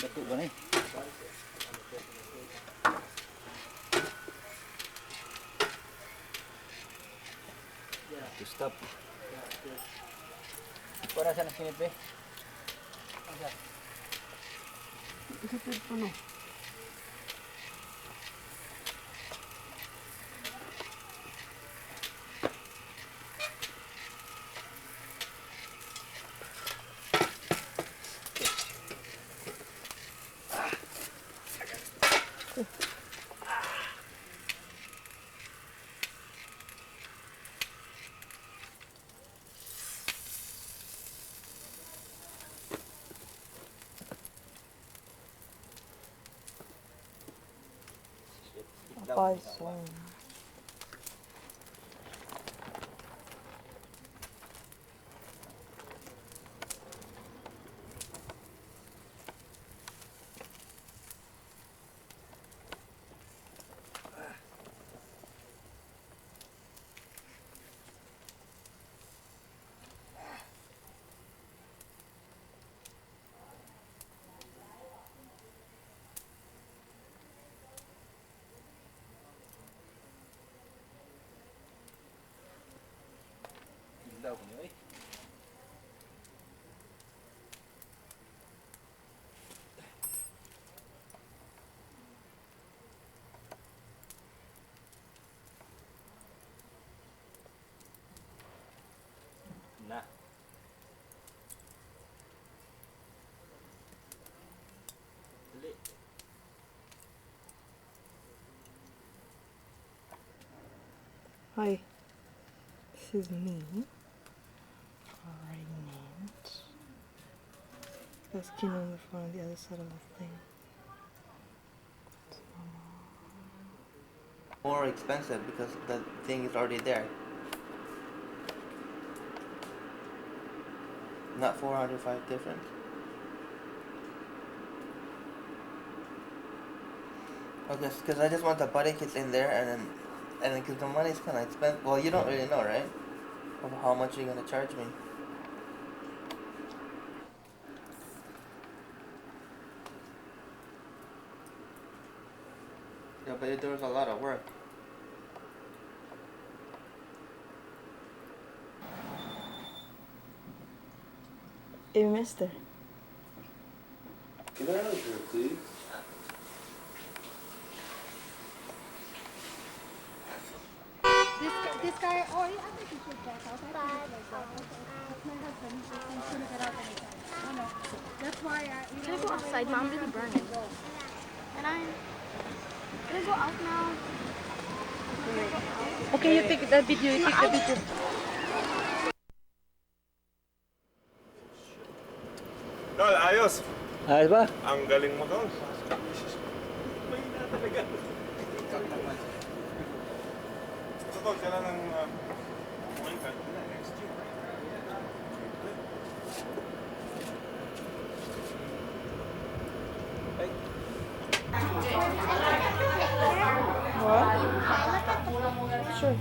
Dato ba ni? To stop. Para sa nasinip eh. Isipid po no. Poison. Ilaw ko niyo eh. Na. Dali. Hi, this is me. Pregnant. There's skin on the front, the other side of the thing. More expensive because the thing is already there. Not 405 different. Okay, because I just want the body kits in there, and then because the money's kind of expensive. Well, you don't really know, right? Of how much you're gonna charge me. Yeah, but there was a lot of work. Hey, mister. Can I have your please? This guy, oh, I think he should back out. I think it's like that. But my husband, he's gonna get out anytime. No, no. That's why I, you Can I know, go outside? Mom, really burning. Can I? Can I go out now? Okay, you take the video, you take the video. Tol, ayos. Ayos ba? Ang galing mo, Tol. May na talaga. So, Tol, kailan ng appointment? Next year. What? Sure.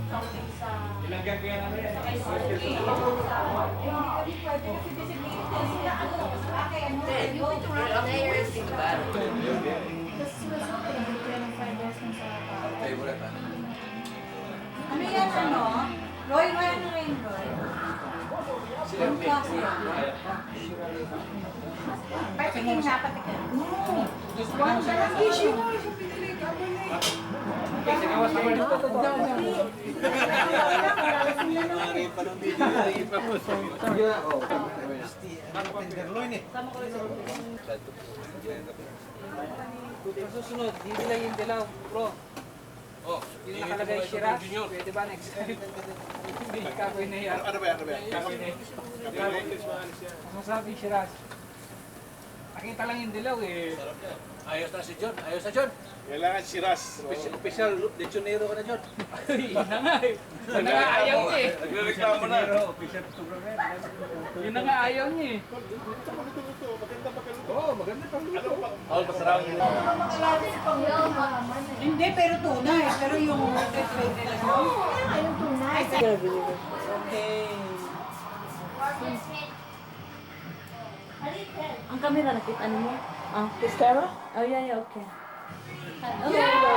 ano yan, ano? Roy, ano rin, Roy? Ang klase yan. Patikin nga, patikin. One lang, issue mo. Pinili ka mo na Susunod, hindi lang yung dilaw, bro. Oh, yung nakalagay Shiraz, pwede ba next time? Hindi, kakoy na yan. Ano ba yan? Kakoy na yan. Masasabing Shiraz. Nakita lang yung dilaw eh. Ayos na si John. Ayos na John. Kailangan siras. Official lechonero ka na John. Yun na nga eh. Yun na nga ayaw niya eh. Nagre-reklamo na. Official photographer. Yun na nga ayaw niya eh. Maganda pa kaluto. Oo, maganda pang luto. All masarap. Hindi, pero tunay. Pero yung pwede lang. Ayun tunay. Okay. Ang camera nakita niyo? This camera? Oh, yeah, okay. Happy birthday!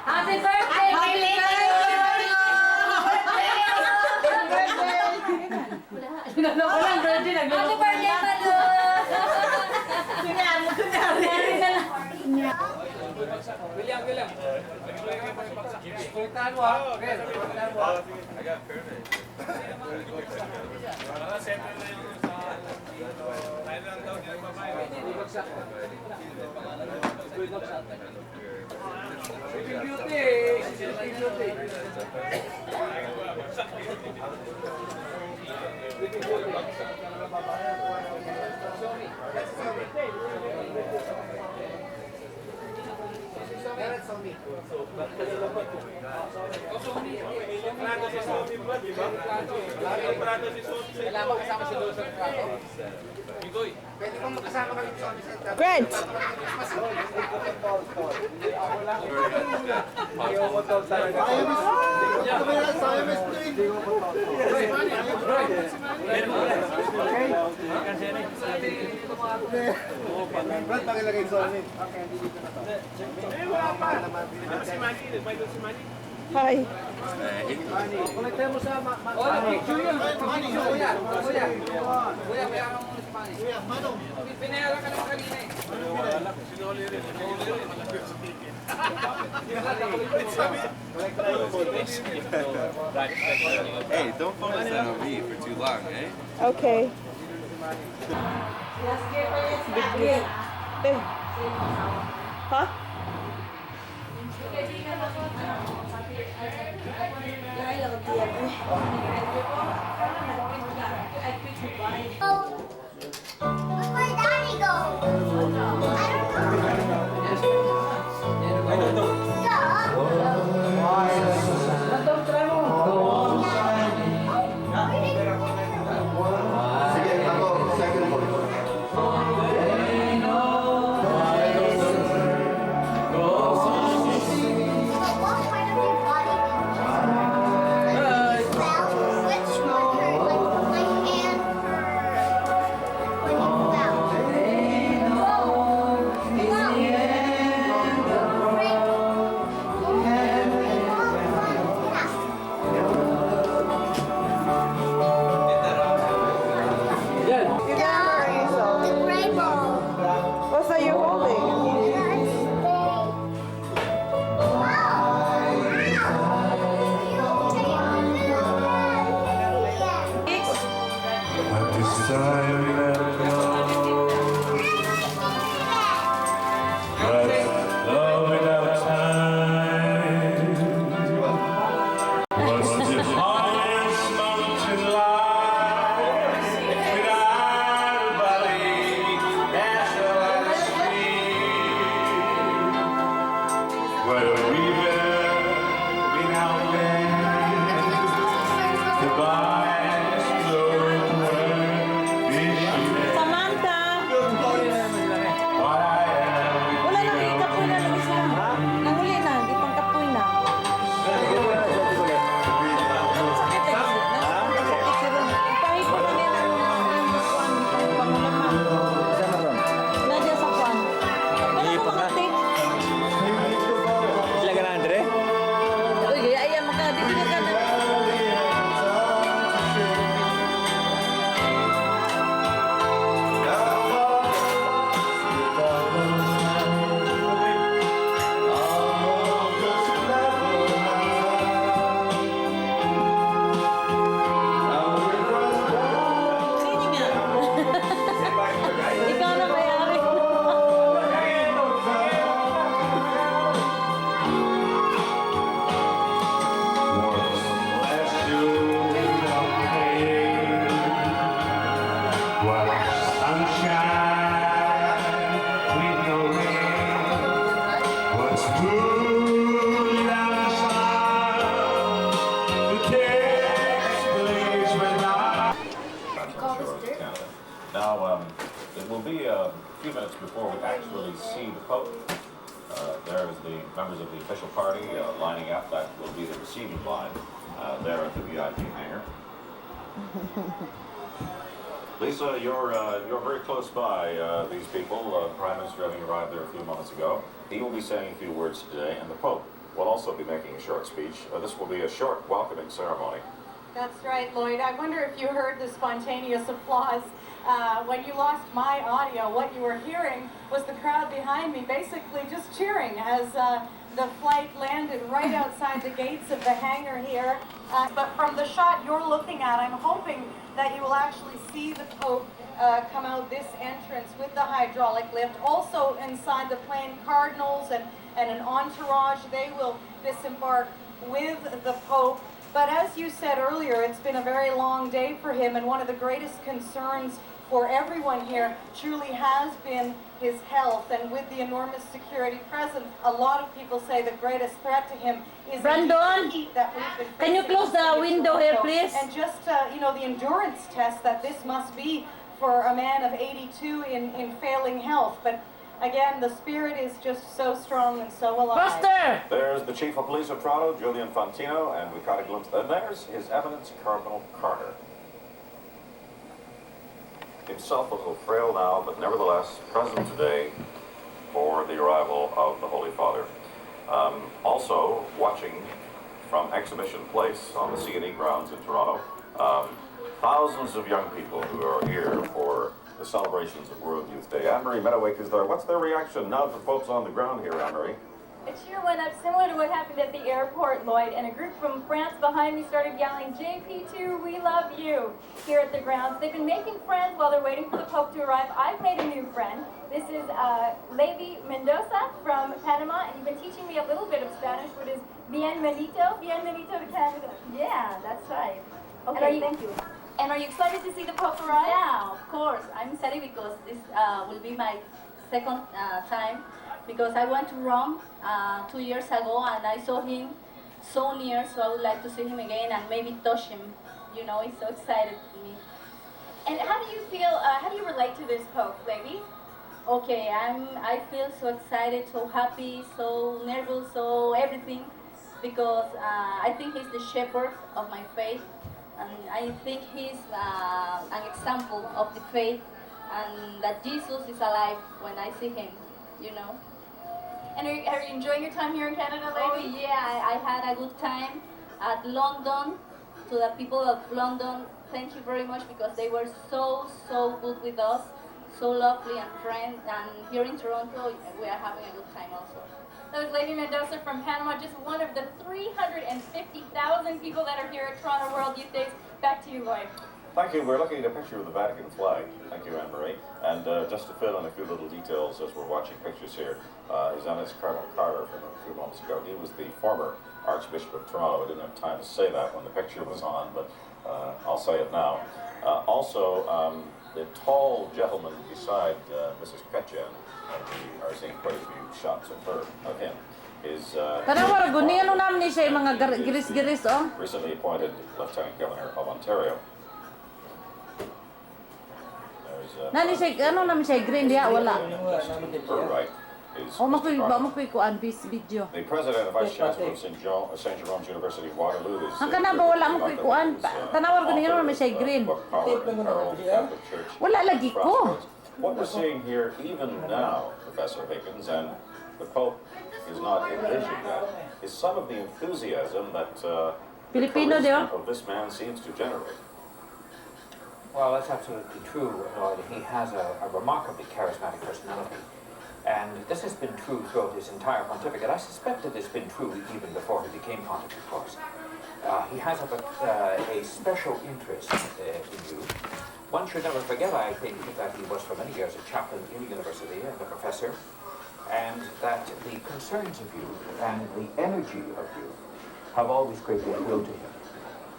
Happy birthday! Happy birthday, Balu! Kunyari na lang. William. Pagpuntahan mo ha. Okay, pagpuntahan mo ha. Sleeping Beauty. Sleeping Beauty. Kailangan kasama si Luzon Prato. Bigoy. Pwede kong magkasama kami sa Grant! Hi. Kulit mo sa picture yun. Kuya, kaya ka muna si Manny. Pinayala ka naman kanina eh. Hey, don't focus that on me for too long, eh? Okay. Eh. Huh? Where'd my daddy go? I don't know. What's that you're holding? But this time let go. But love without time was the highest mountain line. Without a valley, that's all I see. Where a river without land, goodbye. Samantha! Wala nang ikapoy na lang sila. Nanguli na, di pang kapoy na. Sakit eh. Sakit si Ron. Ipahit mo na nila ang kwan, pangulaman. Nadya sa kwan. Wala ka makatik. Sila ka na, Andre? Uy, gaya ayan maka. Di sila ka na. Sino nga? Ikaw na mayari. Now, it will be a few minutes before we actually see the Pope. There is the members of the official party lining up. That will be the receiving line there at the VIP hangar. Lisa, you're very close by these people. The Prime Minister having arrived there a few moments ago. He will be saying a few words today, and the Pope will also be making a short speech. This will be a short welcoming ceremony. That's right, Lloyd. I wonder if you heard the spontaneous applause. When you lost my audio, what you were hearing was the crowd behind me basically just cheering as the flight landed right outside the gates of the hangar here. But from the shot you're looking at, I'm hoping that you will actually see the Pope come out this entrance with the hydraulic lift. Also inside the plane, cardinals and an entourage, they will disembark with the Pope. But as you said earlier, it's been a very long day for him, and one of the greatest concerns for everyone here truly has been his health. And with the enormous security present, a lot of people say the greatest threat to him is Brandon, the heat that we've been can you facing close the window here, please? And just, you know, the endurance test that this must be for a man of 82 in failing health. But again, the spirit is just so strong and so alive. Buster! There's the Chief of Police of Toronto, Julian Fantino, and we caught a glimpse. And there's His Eminence Cardinal Carter. Himself a little frail now, but nevertheless present today for the arrival of the Holy Father. Also watching from Exhibition Place on the C&E grounds in Toronto, thousands of young people who are here for the celebrations of World Youth Day. Anne-Marie Meadowake is there. What's their reaction now that the Pope's on the ground here, Anne-Marie? A cheer went up similar to what happened at the airport, Lloyd, and a group from France behind me started yelling, JP2, we love you, here at the grounds. They've been making friends while they're waiting for the Pope to arrive. I've made a new friend. This is Levi Mendoza from Panama, and you've been teaching me a little bit of Spanish, which is bienvenido to Canada. Yeah, that's right. Okay, thank you. And are you excited to see the Pope arrive? Yeah, of course. I'm excited because this will be my second time, because I went to Rome 2 years ago and I saw him so near, so I would like to see him again and maybe touch him. You know, he's so excited for me. And how do you feel, how do you relate to this Pope, Levi? Okay, I feel so excited, so happy, so nervous, so everything, because I think he's the shepherd of my faith. And I think he's an example of the faith, and that Jesus is alive when I see him, you know. And are you enjoying your time here in Canada, Levi? Oh yeah, I had a good time at London. To the people of London, thank you very much, because they were so good with us, so lovely and friendly. And here in Toronto, we are having a good time also. That was Levi Mendoza from Panama, just one of the 350,000 people that are here at Toronto World Youth Days. Back to you, Lloyd. Thank you. We're looking at a picture of the Vatican flag. Thank you, Anne-Marie. And just to fill in a few little details as we're watching pictures here, His Eminence Cardinal Carter from a few moments ago. He was the former Archbishop of Toronto. I didn't have time to say that when the picture was on, but I'll say it now. Also, the tall gentleman beside Mrs. Ketchen, we are seeing quite a few shots of her, of him, is Tanawar, guniano namin siya yung mga giris-giris, oh. recently appointed Lieutenant Governor of Ontario. Nani siya, ano namin siya, green diya, wala. Her right is O, Mr. Carter. makuikuan, video. The President and Vice Chancellor of St. Jerome's University of Waterloo is... Ang kana ba wala makuikuan? Tanawar, guniano namin siya, green. Wala lagi ko. What we're seeing here, even now, Professor Higgins, and the Pope is not envisioning that, is some of the enthusiasm that Filipino, the di charisma ba? of this man seems to generate. Well, that's absolutely true, Lloyd. He has a remarkably charismatic personality. And this has been true throughout his entire pontificate. I suspect it has been true even before he became pontiff, of course. He has a special interest in you. One should never forget, I think, that he was for many years a chaplain in university and a professor, and that the concerns of you and the energy of you have always greatly appealed to him.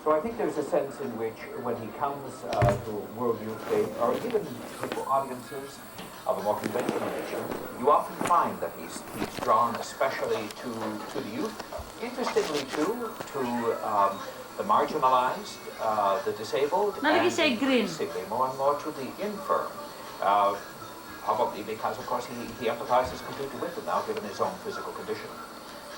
So I think there's a sense in which when he comes to World Youth Day, or even to audiences of a more conventional nature, you often find that he's drawn especially to the youth, interestingly too, to the marginalized, the disabled, and increasingly more and more to the infirm. Probably because, of course, he empathizes completely with them now, given his own physical condition.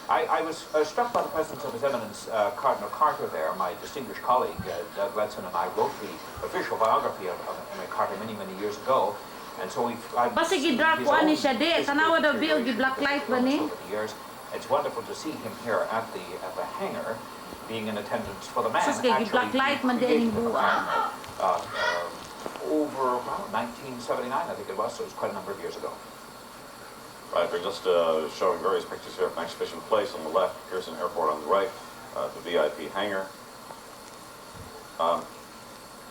I was struck by the presence of His Eminence Cardinal Carter there. My distinguished colleague, Doug Letson, and I wrote the official biography of Emily Carter many, many years ago. And so Basta gi-drop ko ani siya di. Tanawa daw biyo gi-black light ba ni? It's wonderful to see him here at the hangar, being in attendance for the man. Sus kay gi-black light man di aning buwan. Over 1979, I think it was, so it was quite a number of years ago. Right, we're just showing various pictures here from Exhibition Place on the left, Pearson Airport on the right, the VIP hangar.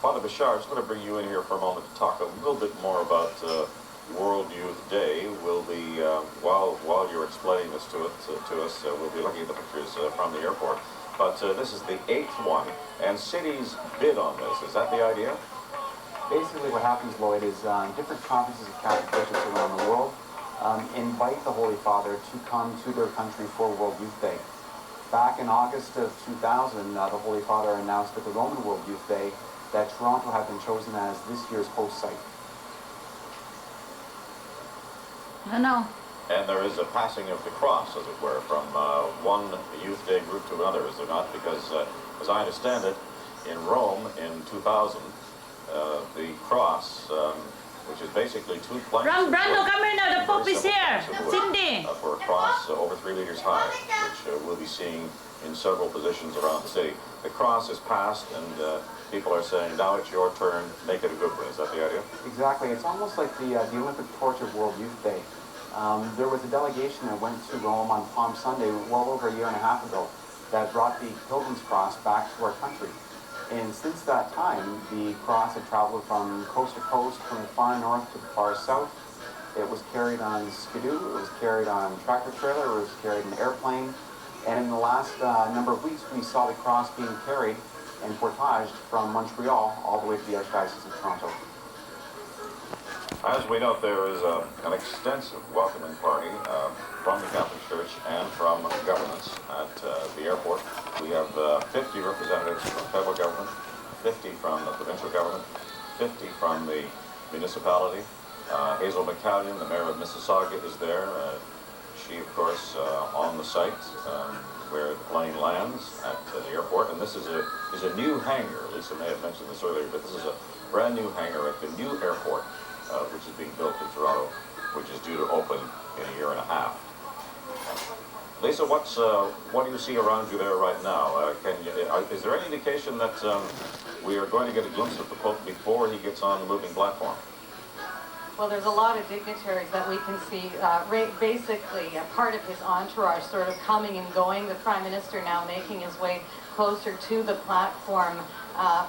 Father Bashar, I'm just going to bring you in here for a moment to talk a little bit more about World Youth Day. We'll be, while you're explaining this to us, we'll be looking at the pictures from the airport. But this is the 8th one, and cities bid on this. Is that the idea? Basically what happens, Lloyd, is different conferences of Catholic bishops around the world invite the Holy Father to come to their country for World Youth Day. Back in August of 2000, the Holy Father announced at the Roman World Youth Day that Toronto had been chosen as this year's host site. Ano? And there is a passing of the cross, as it were, from one Youth Day group to another, is there not? Because, as I understand it, in Rome in 2000, the cross, which is basically two planks. Brando, come here now. The Pope is here. Cindy. For a cross over 3 meters high, which we'll be seeing in several positions around the city. The cross is passed, and people are saying, now it's your turn, make it a good one. Is that the idea? Exactly. It's almost like the Olympic torch of World Youth Day. There was a delegation that went to Rome on Palm Sunday well over a year and a half ago that brought the Pilgrim's Cross back to our country. And since that time, the cross had traveled from coast to coast, from the far north to the far south. It was carried on skidoo, it was carried on tractor trailer, it was carried in airplane. And in the last number of weeks, we saw the cross being carried and portaged from Montreal all the way to the Archdiocese of Toronto. As we know, there is an extensive welcoming party from the Catholic Church and from governments at the airport. We have 50 representatives from the federal government, 50 from the provincial government, 50 from the municipality. Hazel McCallion, the mayor of Mississauga, is there. She, of course, on the site where the plane lands at the airport. And this is a new hangar. Lisa may have mentioned this earlier, but this is a brand new hangar at the new airport, which is being built in Toronto, which is due to open in a year and a half. Lisa, what do you see around you there right now? Is there any indication that we are going to get a glimpse of the Pope before he gets on the moving platform? Well, there's a lot of dignitaries that we can see, basically a part of his entourage sort of coming and going. The Prime Minister now making his way closer to the platform.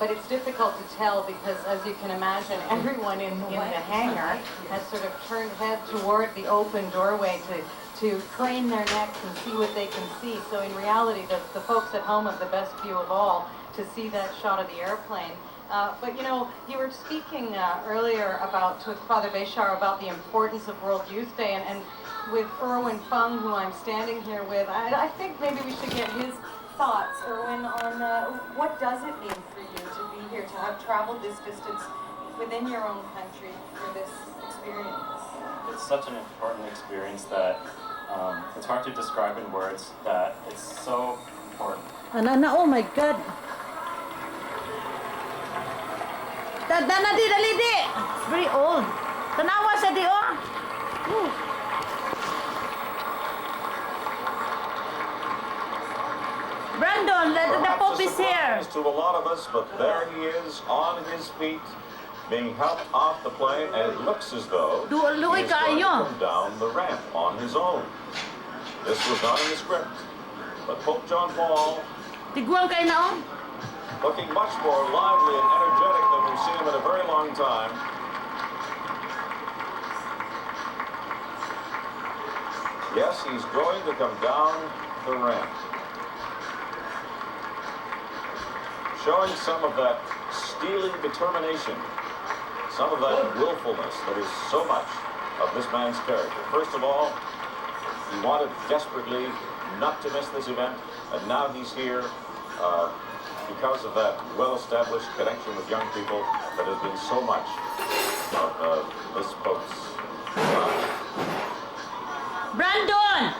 But it's difficult to tell because, as you can imagine, everyone in the hangar has sort of turned head toward the open doorway to crane their necks and see what they can see. So in reality, the folks at home have the best view of all to see that shot of the airplane. But you know, you were speaking earlier with Father Bashar about the importance of World Youth Day, and with Erwin Fung, who I'm standing here with, I think maybe we should get his thoughts, Erwin, on what does it mean for you to be here, to have traveled this distance within your own country for this experience? It's such an important experience that it's hard to describe in words, that it's so important. Oh my God. Dana di dali di. It's very old. Tanawa sa di oh. Brandon, the Pope is here. To a lot of us, but there he is on his feet, being helped off the plane, and it looks as though he is going to come down the ramp on his own. This was not in the script, but Pope John Paul, Tiguan kayo na oh. Looking much more lively and energetic than we've seen him in a very long time. Yes, he's going to come down the ramp. Showing some of that steely determination, some of that willfulness that is so much of this man's character. First of all, he wanted desperately not to miss this event, and now he's here because of that well-established connection with young people that has been so much of this Pope's life. Brandon!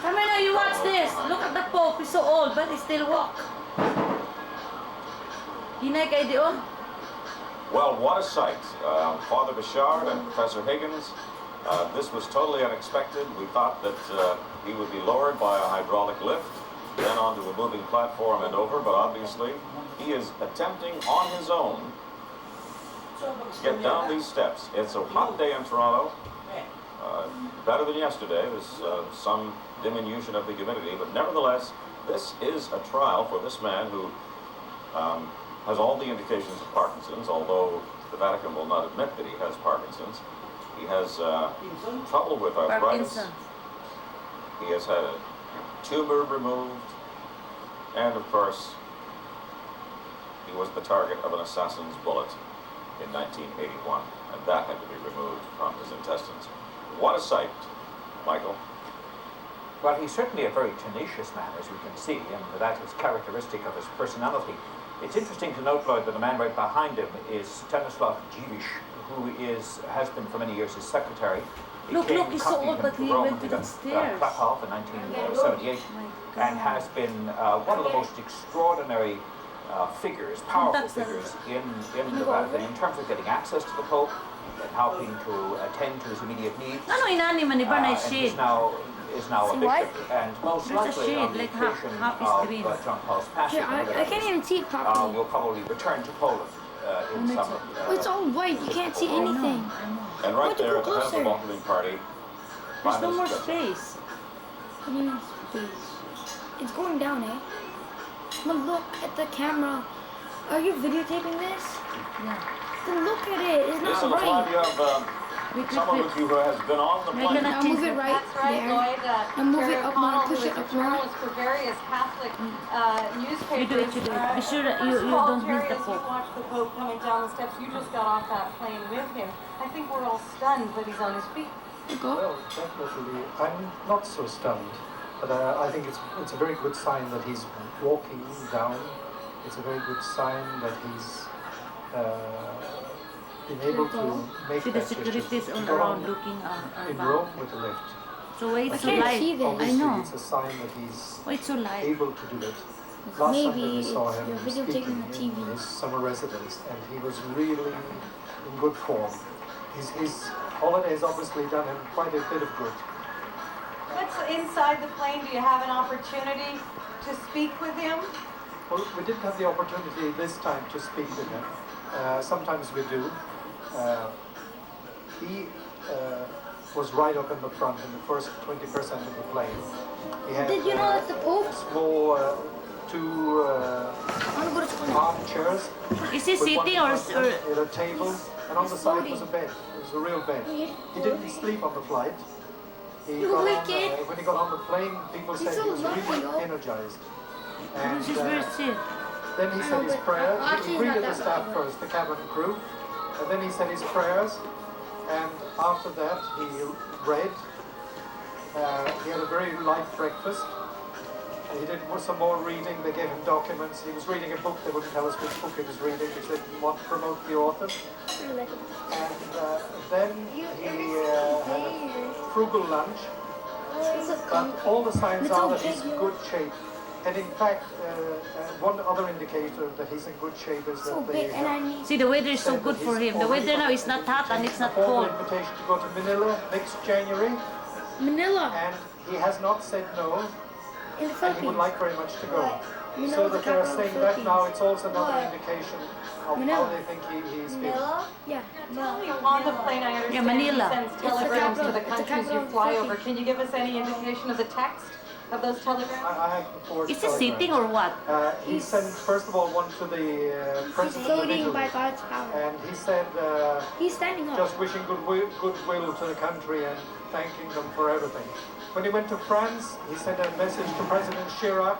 Come here now, you watch this. Look at the Pope, he's so old, but he still walk. Well, what a sight. Father Bouchard and Professor Higgins, this was totally unexpected. We thought that he would be lowered by a hydraulic lift, then onto a moving platform and over, but obviously he is attempting on his own to get down these steps. It's a hot day in Toronto. Better than yesterday. There's some diminution of the humidity, but nevertheless, this is a trial for this man who has all the indications of Parkinson's, although the Vatican will not admit that he has Parkinson's. He has trouble with arthritis. He has had a tumor removed, and of course, he was the target of an assassin's bullet in 1981, and that had to be removed from his intestines. What a sight, Michael. Well, he's certainly a very tenacious man, as we can see, and that is characteristic of his personality. It's interesting to note, Lloyd, that the man right behind him is Stanislav Dziwisz, who has been for many years his secretary. Look, he's so old, but he went to the stairs. Krakow in 1978, and has been one of the most extraordinary figures, powerful figures in the Vatican in terms of getting access to the Pope and helping to attend to his immediate needs. Is now a bishop, and most likely on the occasion of John Paul's Passion, I can't even see it properly. will probably return to Poland in summer. It's all white, you can't see anything. And right there at the head of the welcoming party, there's no more space. What do you mean space? It's going down, eh? But look at the camera. Are you videotaping this? Yeah. Then look at it. It's not right. You have someone with you who has been on the plane. I'll move it right That's right, there. Lloyd. I'll move it up more, O'Connell, push it up who is a more. journalist for various Catholic newspapers. You do it. Be sure that you don't miss the Pope. You watched the Pope coming down the steps. You just got off that plane with him. I think we're all stunned that he's on his feet. Well, definitely. I'm not so stunned, but I think it's a very good sign that he's walking down. It's a very good sign that he's been able to make See the securities all around looking in Rome with the lift. So why it's so can't light? see this. Obviously, I know. it's a sign that he's Why it's so light? able to do it. Last Maybe time that we saw him you're videotaping speaking the TV. in his summer residence, and he was really in good form. His holiday has obviously done him quite a bit of good. What's inside the plane? Do you have an opportunity to speak with him? Well, we didn't have the opportunity this time to speak with him. Sometimes we do. He was right up in the front in the first 20% of the plane. He had, Did you know that the Pope? Small two armchairs. Is he sitting or with a table, and on the side was a bed. It was a real bed. He didn't sleep on the flight. He got on, when he got on the plane, people said he was really energized. And then he said his prayers. He greeted the staff first, the cabin crew, and then he said his prayers. And after that, he read. He had a very light breakfast. He did some more reading. They gave him documents. He was reading a book. They wouldn't tell us which book he was reading because they didn't want to promote the author. And then he had a frugal lunch. But all the signs are that he's in good shape. And in fact, one other indicator that he's in good shape is that they see the weather is so good for him. The weather now is not hot and it's not cold. cold. Invitation to go to Manila next January. Manila. And he has not said no. And he would like very much to go. So that they're saying that now, it's also another indication of how they think he's feeling. Yeah. On the plane, I understand Manila. he sends telegrams to the countries you fly over. Can you give us any indication of the text of those telegrams? I have the four Is he sitting or what? He sent, first of all, one to the president of Italy. By God's power. And he said, he's standing up. Just wishing goodwill to the country and thanking them for everything. When he went to France, he sent a message to President Chirac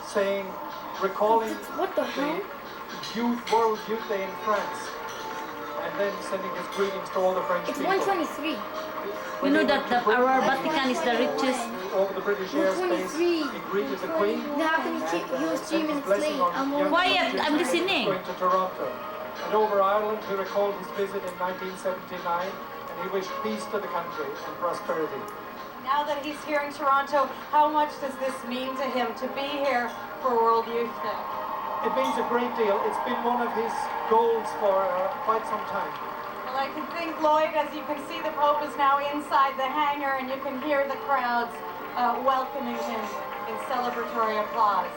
saying, recalling the World Youth Day in France, and then sending his greetings to all the French people. It's 123. You know that our Vatican is the richest. Over the British airspace, he greeted the Queen. How can he was 3 minutes late? Quiet, I'm listening. Going to Toronto. And over Ireland, he recalled his visit in 1979, and he wished peace to the country and prosperity. Now that he's here in Toronto, how much does this mean to him to be here for World Youth Day? It means a great deal. It's been one of his goals for quite some time. Well, I can think, Lloyd, as you can see, the Pope is now inside the hangar, and you can hear the crowds welcoming him in celebratory applause.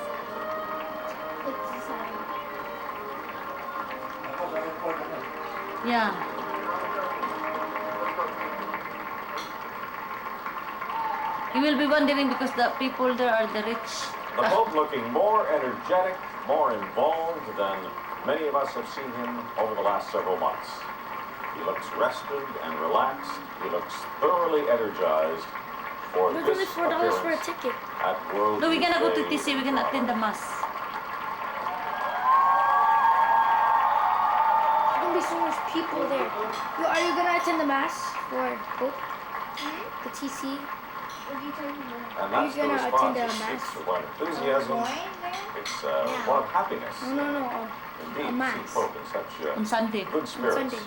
Yeah. You will be wondering because the people there are the rich. The Pope looking more energetic, more involved than many of us have seen him over the last several months. He looks rested and relaxed. He looks thoroughly energized for Look, this only $4 for a appearance ticket. at World No, we're gonna go Youth to Day TC, we're in gonna Toronto. attend the mass. There's gonna be so much people there. Are you gonna attend the mass for Pope? The TC? And Are that's you the gonna response. attend a It's mass? one of enthusiasm. It's one of happiness. No. Indeed, A to mass. see Pope in such On Sunday. good spirits. Sunday.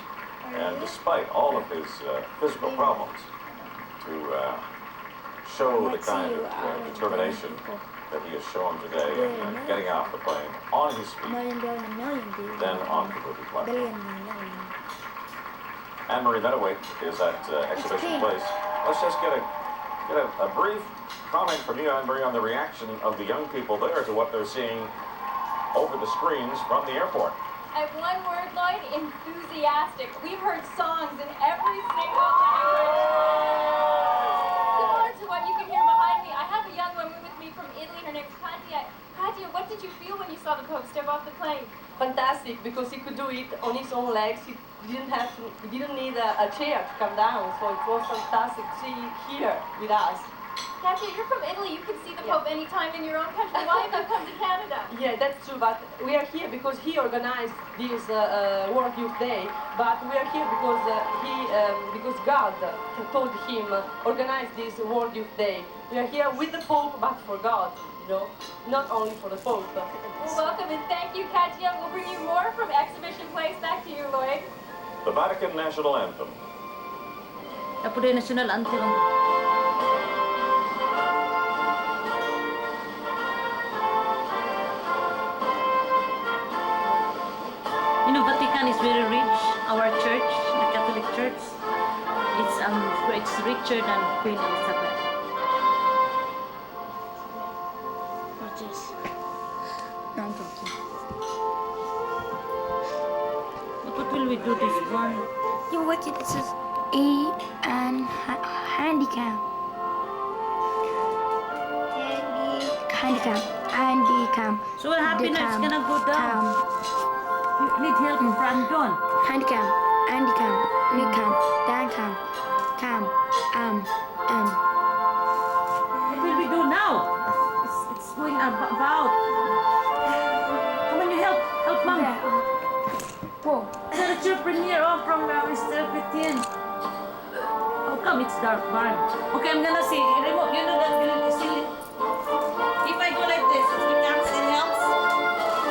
And despite all of his physical problems, to show the kind of determination that he has shown today in getting off the plane on his feet, Million, dude. then on the movie platform. Billion. Anne-Marie Meadoway is at Exhibition Place. Let's just get a brief comment from you, Anne-Marie, on the reaction of the young people there to what they're seeing over the screens from the airport. I have one word, Lloyd, enthusiastic. We've heard songs in every single language. Similar to what you can hear behind me, I have a young woman with me from Italy. Her name's Katia. Katia, what did you feel when you saw the Pope step off the plane? Fantastic, because he could do it on his own legs. He didn't need a chair to come down, so it was fantastic to see here with us. Katia, you're from Italy. You can see the Pope anytime in your own country. Why have you come to Canada? Yeah, that's true, but we are here because he organized this World Youth Day, but we are here because because God told him organize this World Youth Day. We are here with the Pope, but for God, you know, not only for the Pope. Well, welcome and thank you, Katia. We'll bring you more from Exhibition Place. Back to you, Lloyd. The Vatican National Anthem. Tapos yung national anthem. You know, Vatican is very rich. Our church, the Catholic Church, it's richer than Queen Elizabeth. Watch this. No, I'm joking. What will we do this one? Yo, wicked. This is and handicap. Handicap. So what happened now? It's gonna go down. You need help from John. Handicap. What will we do now? It's going about. Come on, you help Mom. Whoa. It's your premiere from Mr. Petin. How come it's dark, Barn? Okay, I'm gonna see. Remote, you know that you see it. If I go like this, it becomes, it helps.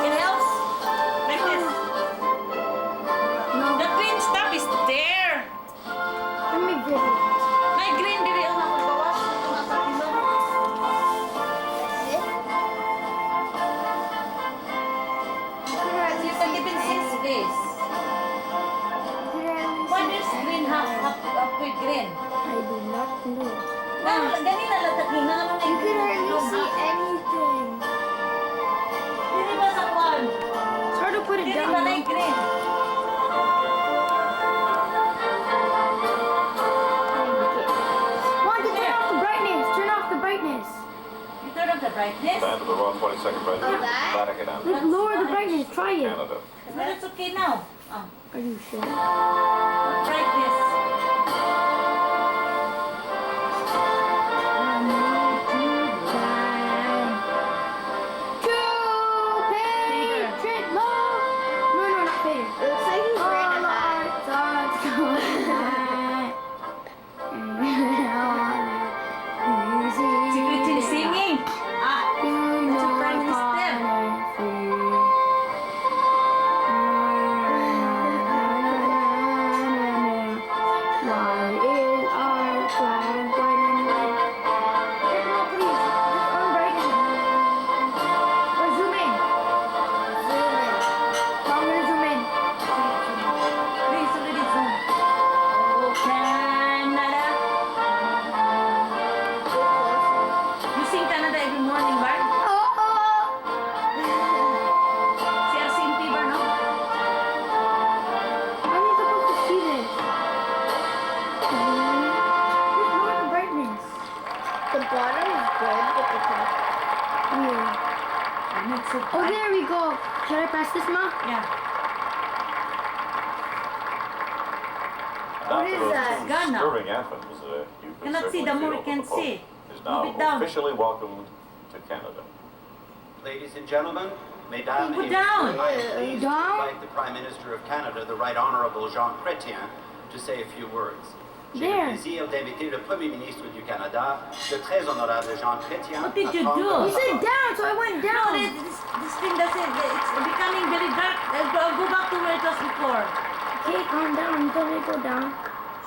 It helps. Like this. No. The green stuff is there. Let me video. May green diri ang nakabawas. Ito ang kapilo. You can even see space. Why there's green half with green? I do not know. Ganina lang tatlong na naman You can hardly see anything. Dili ba sa kwan? It's hard to put it Dili down. ba na yung green? Come on, turn off the brightness. Turn off the brightness. You turn off the brightness? Band of the Royal 22nd Regiment, Vatican Anthem, Lower the brightness. Try it. Canada. But it's okay now. Oh. Are you sure? Brightness. Secretly singing. That's your prime minister. Should I pass this, Ma? Yeah. What is that? Ghana. Disturbing anthems, you Cannot see, the more we can see. Is Move now it down. officially welcomed to Canada. Ladies and gentlemen, Mesdames Put et down. I am pleased to invite the Prime Minister of Canada, the Right Honourable Jean Chrétien, to say a few words. J'ai le plaisir d'inviter le Premier ministre du Canada, le très honorable Jean Chrétien. What did you do? You said down, so I went down. No, this thing doesn't, it's becoming very dark. Go back to where it was before. Okay, calm down. You told me to go down,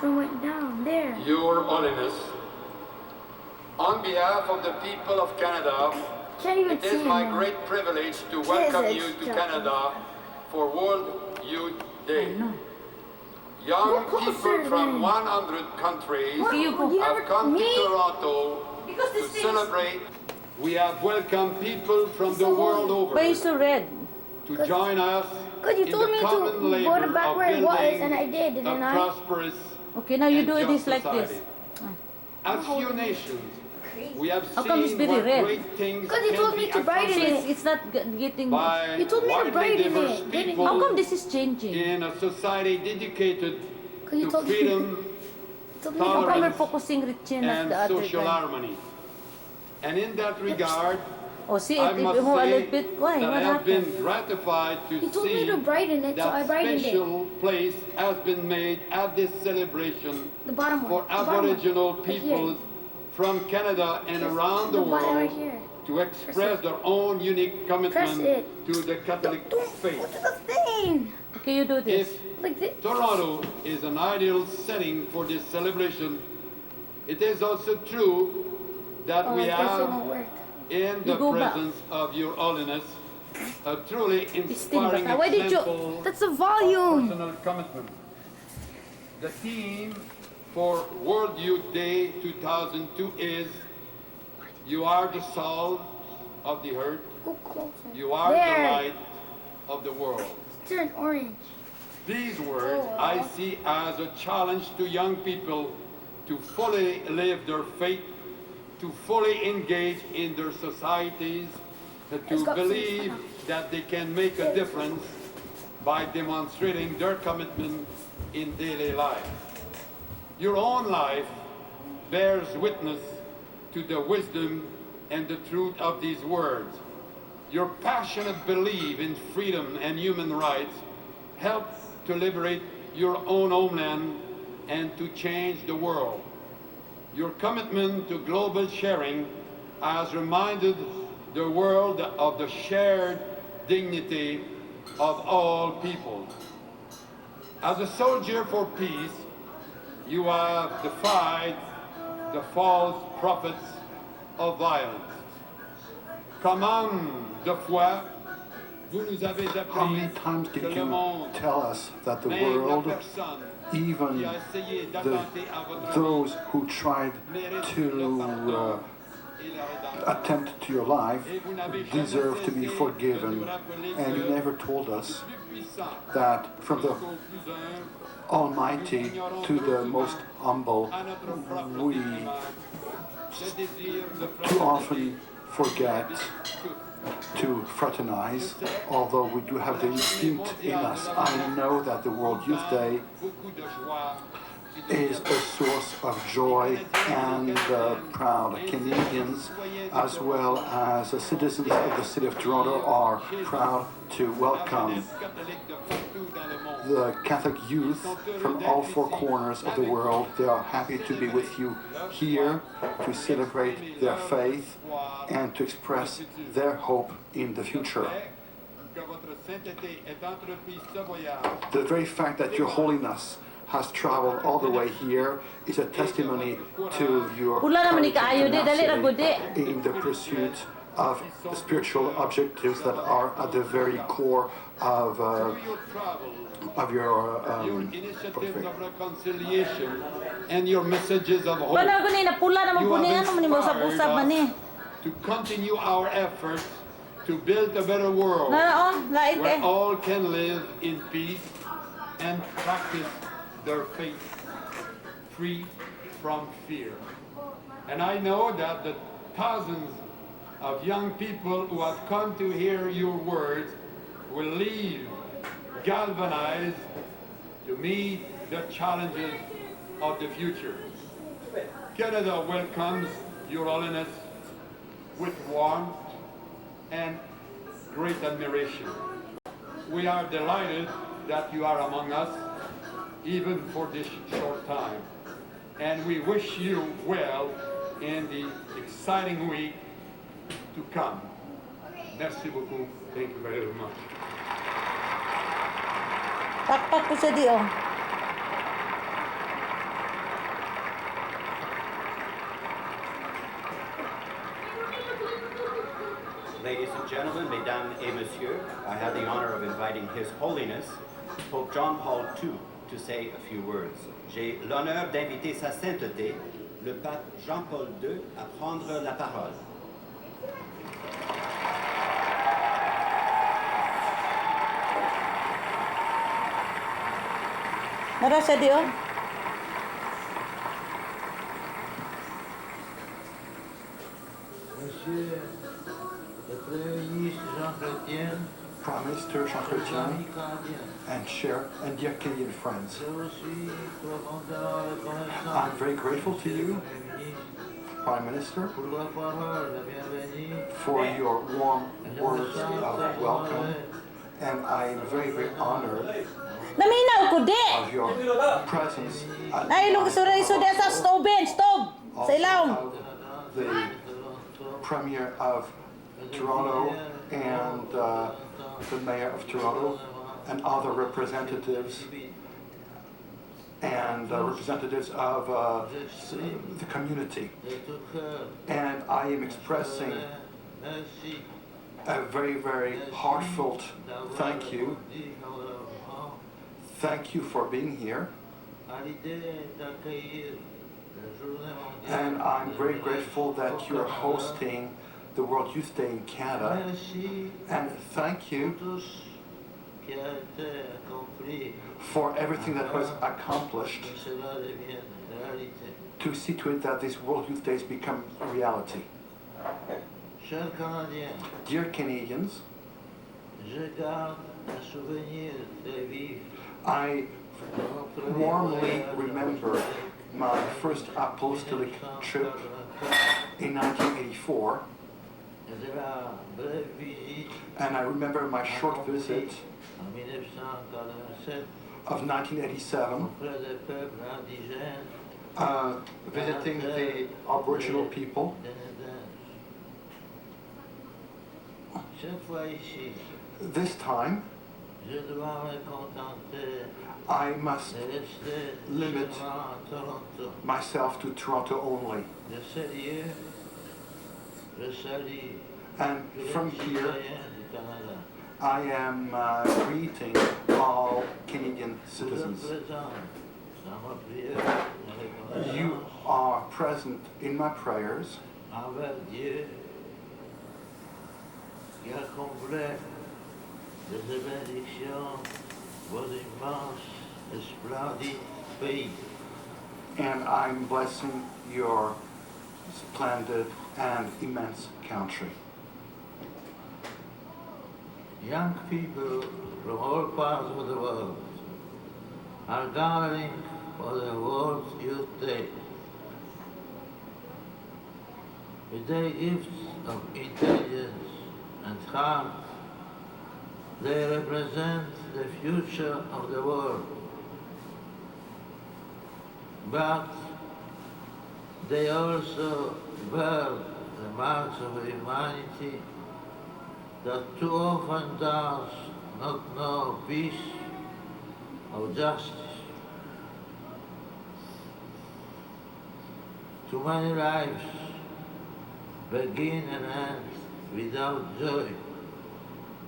so I went down. There. Your Holiness, on behalf of the people of Canada, it is my great privilege to welcome you to Canada for World Youth Day. Young people from 100 countries have come to Toronto to celebrate. We have welcomed people from the world over Why is so red? to join us Because you in told the me common to go labor to back of where it was, building and I did, a didn't I? prosperous Okay, now you and do just this like society. this. As few nations, we have How come it's seen very what red? great things Because you can told be me to brighten accomplished it. It's not getting... by You told me to widely brighten diverse it, didn't you? people How come this is changing? in a society dedicated Because you to told me. freedom, told me How come we're tolerance, focusing Richie, not and the other social guy? harmony. And in that regard, Oh, see, I it must moved a say little bit. Why? that What I have been happened? gratified to You told me see to brighten it, so I that brightened it. special place has been made at this celebration The bottom one. for The bottom one. Aboriginal Right here. peoples from Canada and around the The bottom right world here. to express their own unique commitment it. to the Catholic faith. The thing. Okay, you do this. Like this. Toronto is an ideal setting for this celebration. It is also true that Oh, we I guess it have, won't work. in You the go back. presence of Your Holiness, a truly Still inspiring back. Why did you... example That's the of volume. personal commitment. The theme for World Youth Day 2002 is "You are the salt of the earth, Go closer. you are There. the light of the world." Turn orange. These words I see as a challenge to young people to fully live their faith, to fully engage in their societies, to believe that they can make a difference by demonstrating their commitment in daily life. Your own life bears witness to the wisdom and the truth of these words. Your passionate belief in freedom and human rights helps to liberate your own homeland and to change the world. Your commitment to global sharing has reminded the world of the shared dignity of all people. As a soldier for peace, you have defied the false prophets of violence. Comme homme de foi, vous nous avez How many appris times que did le you monde, tell us that the même la world, personne even qui a essayé the, d'attenter à votre those who tried to attempt to your life deserve to be forgiven, and you never told us that from the Almighty to the most humble, we too often forget to fraternize, although we do have the instinct in us. I know that the World Youth Day is a source of joy, and proud Canadians as well as the citizens of the city of Toronto are proud to welcome the Catholic youth from all four corners of the world. They are happy to be with you here to celebrate their faith and to express their hope in the future. The very fact that Your Holiness has traveled all the way here is a testimony to your courage and tenacity in the pursuit of spiritual objectives that are at the very core of your initiatives of reconciliation and your messages of hope. Wala ko na pula naman You po niya, have naman ni usap-usap man eh. to continue our efforts to build a better world where all can live in peace and practice their faith free from fear. And I know that the thousands of young people who have come to hear your words will leave galvanized to meet the challenges of the future. Canada welcomes Your Holiness with warmth and great admiration. We are delighted that you are among us, even for this short time. And we wish you well in the exciting week to come. Merci beaucoup. Thank you very much. Pakpak ko siya di, oh. Ladies and gentlemen, mesdames et messieurs, I have the honor of inviting His Holiness, Pope John Paul II, to say a few words. J'ai l'honneur d'inviter Sa Sainteté, le pape Jean-Paul II, à prendre la parole. Nara siya di, oh. Monsieur le Premier ministre Jean Chrétien, Prime Minister Jean Chrétien, and dear Canadian friends, I'm very grateful to you, Prime Minister, for your warm words of welcome, and I'm very, very honored Naminaw ko di! of your presence at Nailog iso di sa stove, sa ilaw. the Premier of Toronto and the Mayor of Toronto and other representatives and representatives of the community. And I am expressing a very, very heartfelt thank you. Thank you for being here. And I'm very grateful that you're hosting the World Youth Day in Canada. And thank you for everything that was accomplished to see to it that these World Youth Days become a reality. Dear Canadians, I warmly remember my first apostolic trip in 1984, and I remember my short visit of 1987, visiting the Aboriginal people. This time, I must limit myself to Toronto only. And from here, I am greeting all Canadian citizens. You are present in my prayers. And I'm blessing your splendid and immense country. Young people from all parts of the world are gathering for the World Youth Day. With their gifts of intelligence and heart, they represent the future of the world. But they also bear the marks of humanity that too often does not know peace or justice. Too many lives begin and end without joy,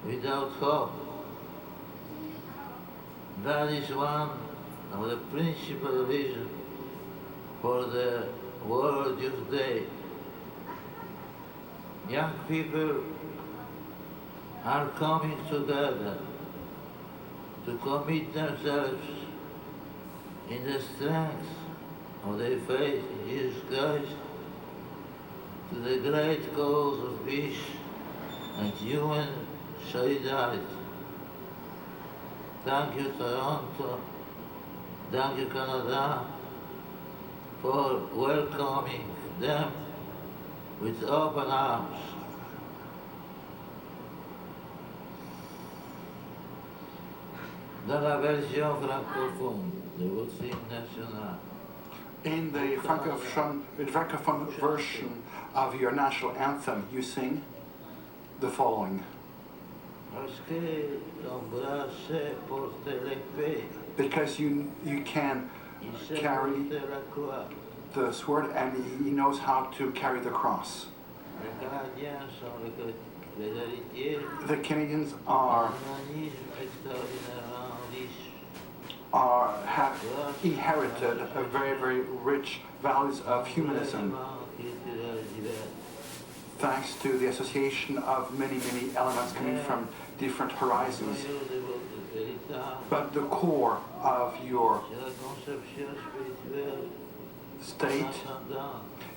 without hope. That is one of the principal reasons for the World Youth Day. Young people are coming together to commit themselves in the strength of their faith in Jesus Christ to the great cause of peace and human solidarity. Thank you, Toronto. Thank you, Canada, for welcoming them with open arms. Dans la version francophone de votre hymne national. In the francophone version of your national anthem, you sing the following. Because you can carry the sword and he knows how to carry the cross. The Canadians have inherited a very, very rich values of humanism, thanks to the association of many, many elements coming from different horizons. But the core of your state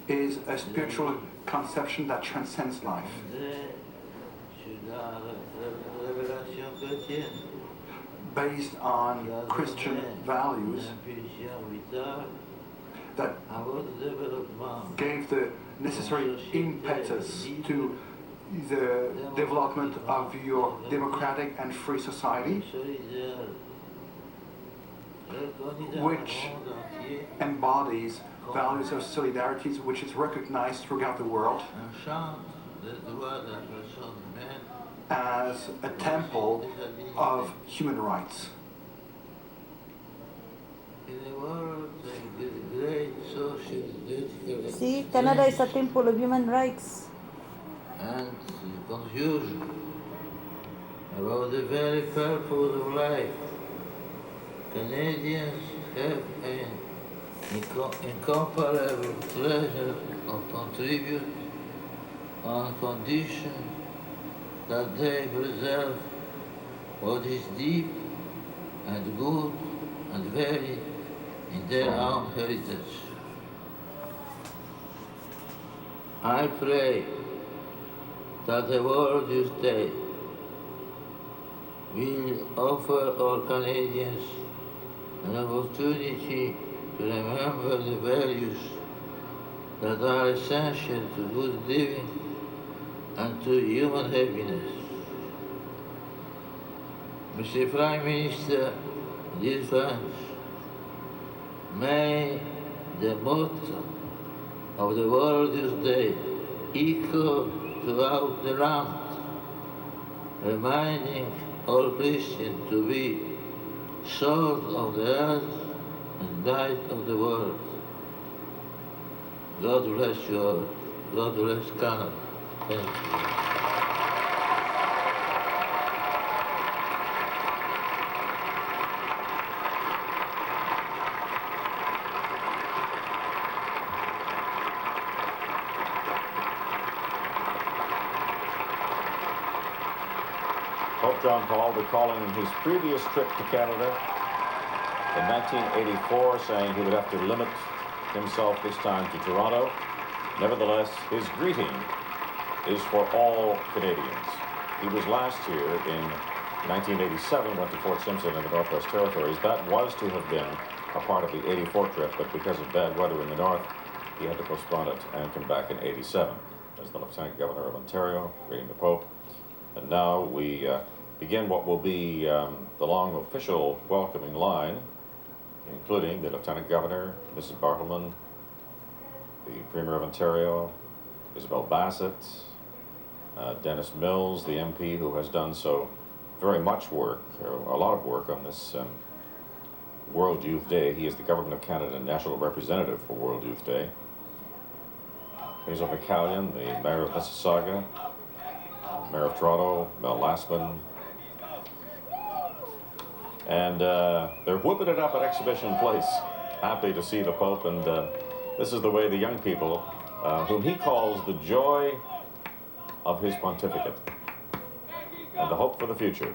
is a spiritual conception that transcends life. Based on Christian values that gave the necessary impetus to the development of your democratic and free society, which embodies values of solidarity, which is recognized throughout the world as a temple of human rights. See, Canada is a temple of human rights. And confusion about the very purpose of life. Canadians have an incomparable pleasure of contribute on condition that they preserve what is deep and good and varied in their own heritage. I pray that the World Youth Day will offer all Canadians an opportunity to remember the values that are essential to good living and to human happiness. Mr. Prime Minister, dear friends, may the motto of the World Youth Day echo throughout the land, reminding all Christians to be salt of the earth and light of the world. God bless you all. God bless Canada. Thank you. Pope John Paul recalling his previous trip to Canada in 1984, saying he would have to limit himself this time to Toronto. Nevertheless, his greeting is for all Canadians. He was last here in 1987, went to Fort Simpson in the Northwest Territories. That was to have been a part of the 84 trip, but because of bad weather in the north, he had to postpone it and come back in 87. As the Lieutenant Governor of Ontario, greeting the Pope. And now we begin what will be the long official welcoming line, including the Lieutenant Governor, Mrs. Bartleman, the Premier of Ontario, Isabel Bassett, Dennis Mills, the MP, who has done so very much work, a lot of work on this World Youth Day. He is the Government of Canada National Representative for World Youth Day. Hazel McCallion, the Mayor of Mississauga, Mayor of Toronto, Mel Lastman. And they're whooping it up at Exhibition Place. Happy to see the Pope, and this is the way the young people, whom he calls the joy of his pontificate and the hope for the future.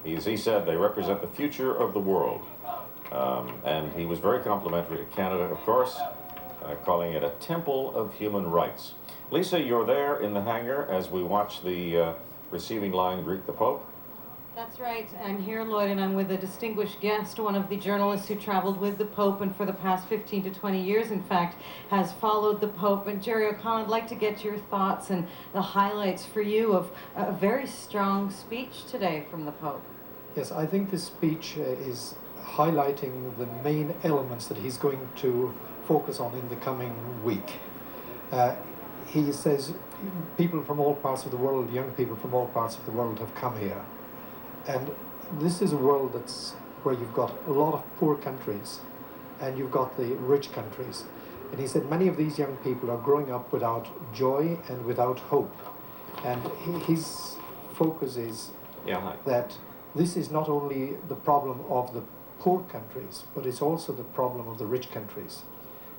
As he said, they represent the future of the world. And he was very complimentary to Canada, of course, calling it a temple of human rights. Lisa, you're there in the hangar as we watch the receiving line greet the Pope. That's right. I'm here, Lloyd, and I'm with a distinguished guest, one of the journalists who traveled with the Pope and for the past 15 to 20 years, in fact, has followed the Pope. And Jerry O'Connell, I'd like to get your thoughts and the highlights for you of a very strong speech today from the Pope. Yes, I think this speech is highlighting the main elements that he's going to focus on in the coming week. He says people from all parts of the world, young people from all parts of the world have come here. And this is a world where you've got a lot of poor countries and you've got the rich countries. And he said many of these young people are growing up without joy and without hope. And his focus is that this is not only the problem of the poor countries, but it's also the problem of the rich countries.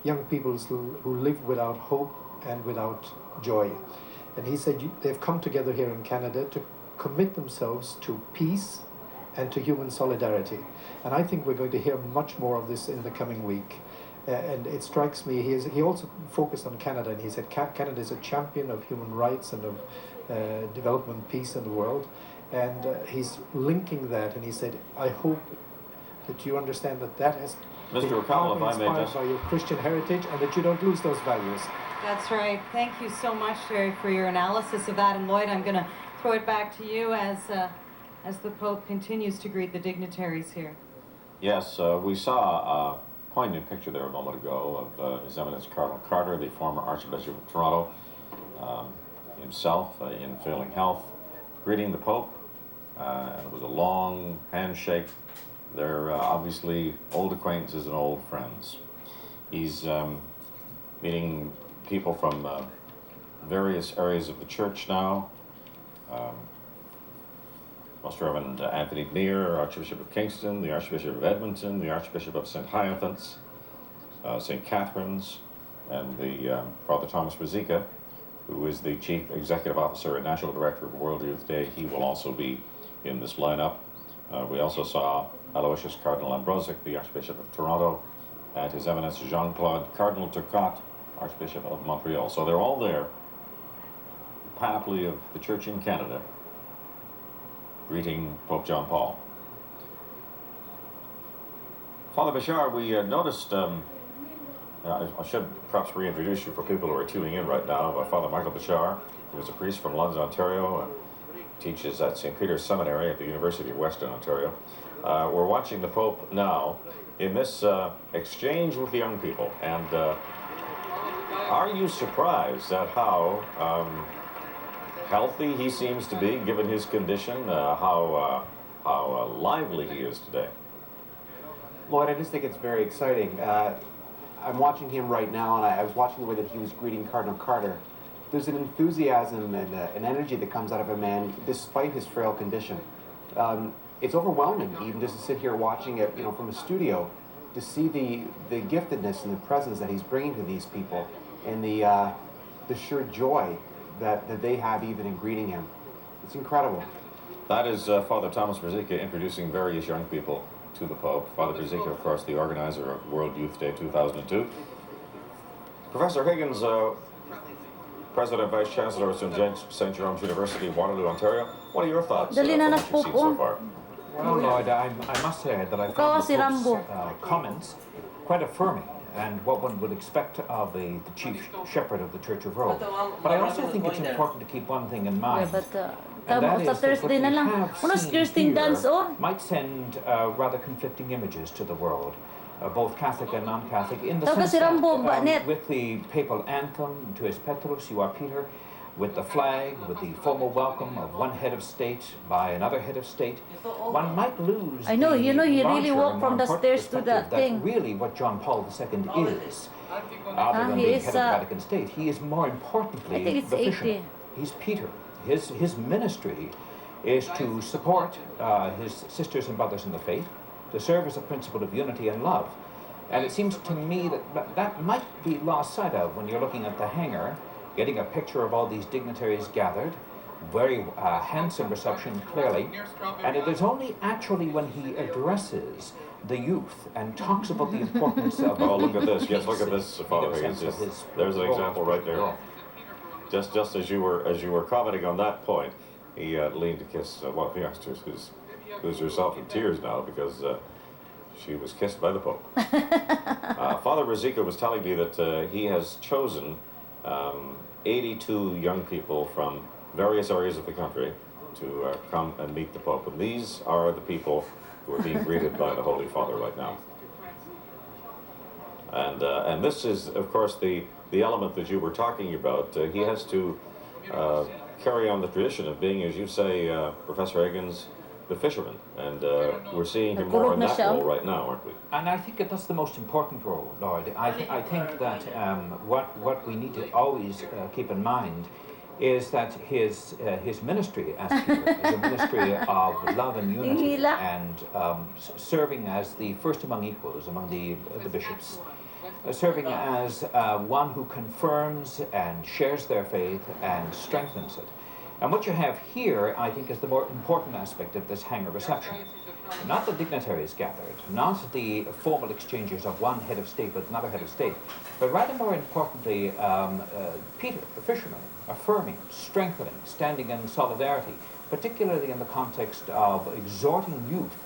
Young people who live without hope and without joy. And he said they've come together here in Canada to commit themselves to peace and to human solidarity. And I think we're going to hear much more of this in the coming week. And it strikes me, he also focused on Canada, and he said Canada is a champion of human rights and of development, peace in the world. And he's linking that, and he said, I hope that you understand that has been inspired by your Christian heritage and that you don't lose those values. That's right. Thank you so much, Jerry, for your analysis of that. And Lloyd, I'm going to throw it back to you as the Pope continues to greet the dignitaries here. Yes, we saw a poignant picture there a moment ago of His Eminence Cardinal Carter, the former Archbishop of Toronto, himself in failing health, greeting the Pope. It was a long handshake. They're obviously old acquaintances and old friends. He's meeting people from various areas of the church now. Most Reverend Anthony Meir, Archbishop of Kingston, the Archbishop of Edmonton, the Archbishop of St. Hyacinth's, St. Catherine's, and the Father Thomas Brzezika, who is the Chief Executive Officer and National Director of World Youth Day. He will also be in this lineup. We also saw Aloysius Cardinal Ambrosic, the Archbishop of Toronto, and His Eminence Jean-Claude Cardinal Turcotte, Archbishop of Montreal. So they're all there, the panoply of the Church in Canada, greeting Pope John Paul. Father Bashar, we noticed, I should perhaps reintroduce you for people who are tuning in right now, by Father Michael Bashar, who is a priest from London, Ontario, and teaches at St. Peter's Seminary at the University of Western Ontario. We're watching the Pope now in this exchange with the young people, and are you surprised at how healthy he seems to be, given his condition, how lively he is today? Lloyd, I just think it's very exciting. I'm watching him right now, and I was watching the way that he was greeting Cardinal Carter. There's an enthusiasm and an energy that comes out of a man despite his frail condition. It's overwhelming even just to sit here watching it, from a studio, to see the giftedness and the presence that he's bringing to these people, and the sheer joy that they have even in greeting him. It's incredible. That is Father Thomas Brzezika introducing various young people to the Pope. Father Brzezika, of course, the organizer of World Youth Day 2002. Professor Higgins, President Vice Chancellor of St. Jerome's University, Waterloo, Ontario. What are your thoughts from what you've seen so far? Well, Lloyd, I must say that I found the Pope's comments quite affirming, and what one would expect of the chief shepherd of the Church of Rome. But I also think it's important to keep one thing in mind. And that is that what we have seen here might send rather conflicting images to the world, both Catholic and non-Catholic, in the sense that with the papal anthem, Tu es Petrus, you are Peter, with the flag, with the formal welcome of one head of state by another head of state, one might lose I know, you really walk from the stairs to that thing. Really what John Paul II is, other than being head of the Vatican State, he is more importantly the fisherman. He's Peter. His ministry is to support his sisters and brothers in the faith, to serve as a principle of unity and love. And it seems to me that might be lost sight of when you're looking at the hangar, getting a picture of all these dignitaries gathered, very handsome reception, clearly, and it is only actually when he addresses the youth and talks about the importance of... Oh, look at this. Yes, look at this, Father Higgins. There's an example right there. Just as you were commenting on that point, he leaned to kiss one of the youngsters whose who's herself in tears now because she was kissed by the Pope. Father Rosica was telling me that he has chosen 82 young people from various areas of the country to come and meet the Pope. And these are the people who are being greeted by the Holy Father right now. And this is, of course, the element that you were talking about. He has to carry on the tradition of being, as you say, Professor Higgins, the fisherman. And we're seeing him more in that role right now, aren't we? And I think that that's the most important role, Lloyd. I think that what we need to always keep in mind is that his ministry as Peter is a ministry of love and unity and serving as the first among equals among the bishops, serving as one who confirms and shares their faith and strengthens it. And what you have here, I think, is the more important aspect of this hangar reception. Not the dignitaries gathered, not the formal exchanges of one head of state with another head of state, but rather more importantly, Peter, the fisherman, affirming, strengthening, standing in solidarity, particularly in the context of exhorting youth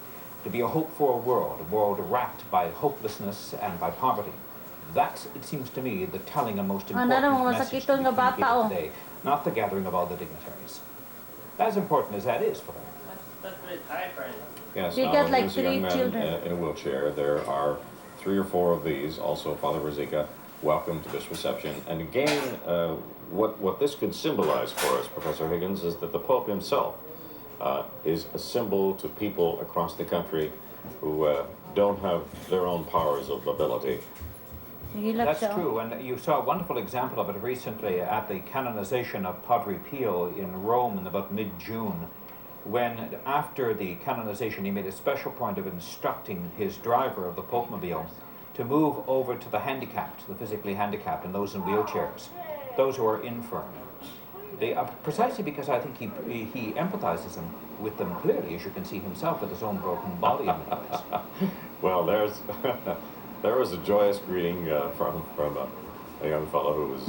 to be a hope for a world wrapped by hopelessness and by poverty. That's, it seems to me, the telling and most important message to be communicated today, not the gathering of all the dignitaries. As important as that is for them. That's pretty tight, right? Yes, You now get like here's a young 3 man children. in a wheelchair. There are 3 or 4 of these. Also, Father Rosica, welcome to this reception. And again, what this could symbolize for us, Professor Higgins, is that the Pope himself is a symbol to people across the country who don't have their own powers of ability. That's true, and you saw a wonderful example of it recently at the canonization of Padre Pio in Rome in about mid-June, when after the canonization he made a special point of instructing his driver of the Popemobile to move over to the handicapped, the physically handicapped, and those in wheelchairs, those who are infirm. They are precisely because I think he empathizes with them clearly, as you can see himself with his own broken body in many ways. Well, there's there was a joyous greeting from a young fellow who was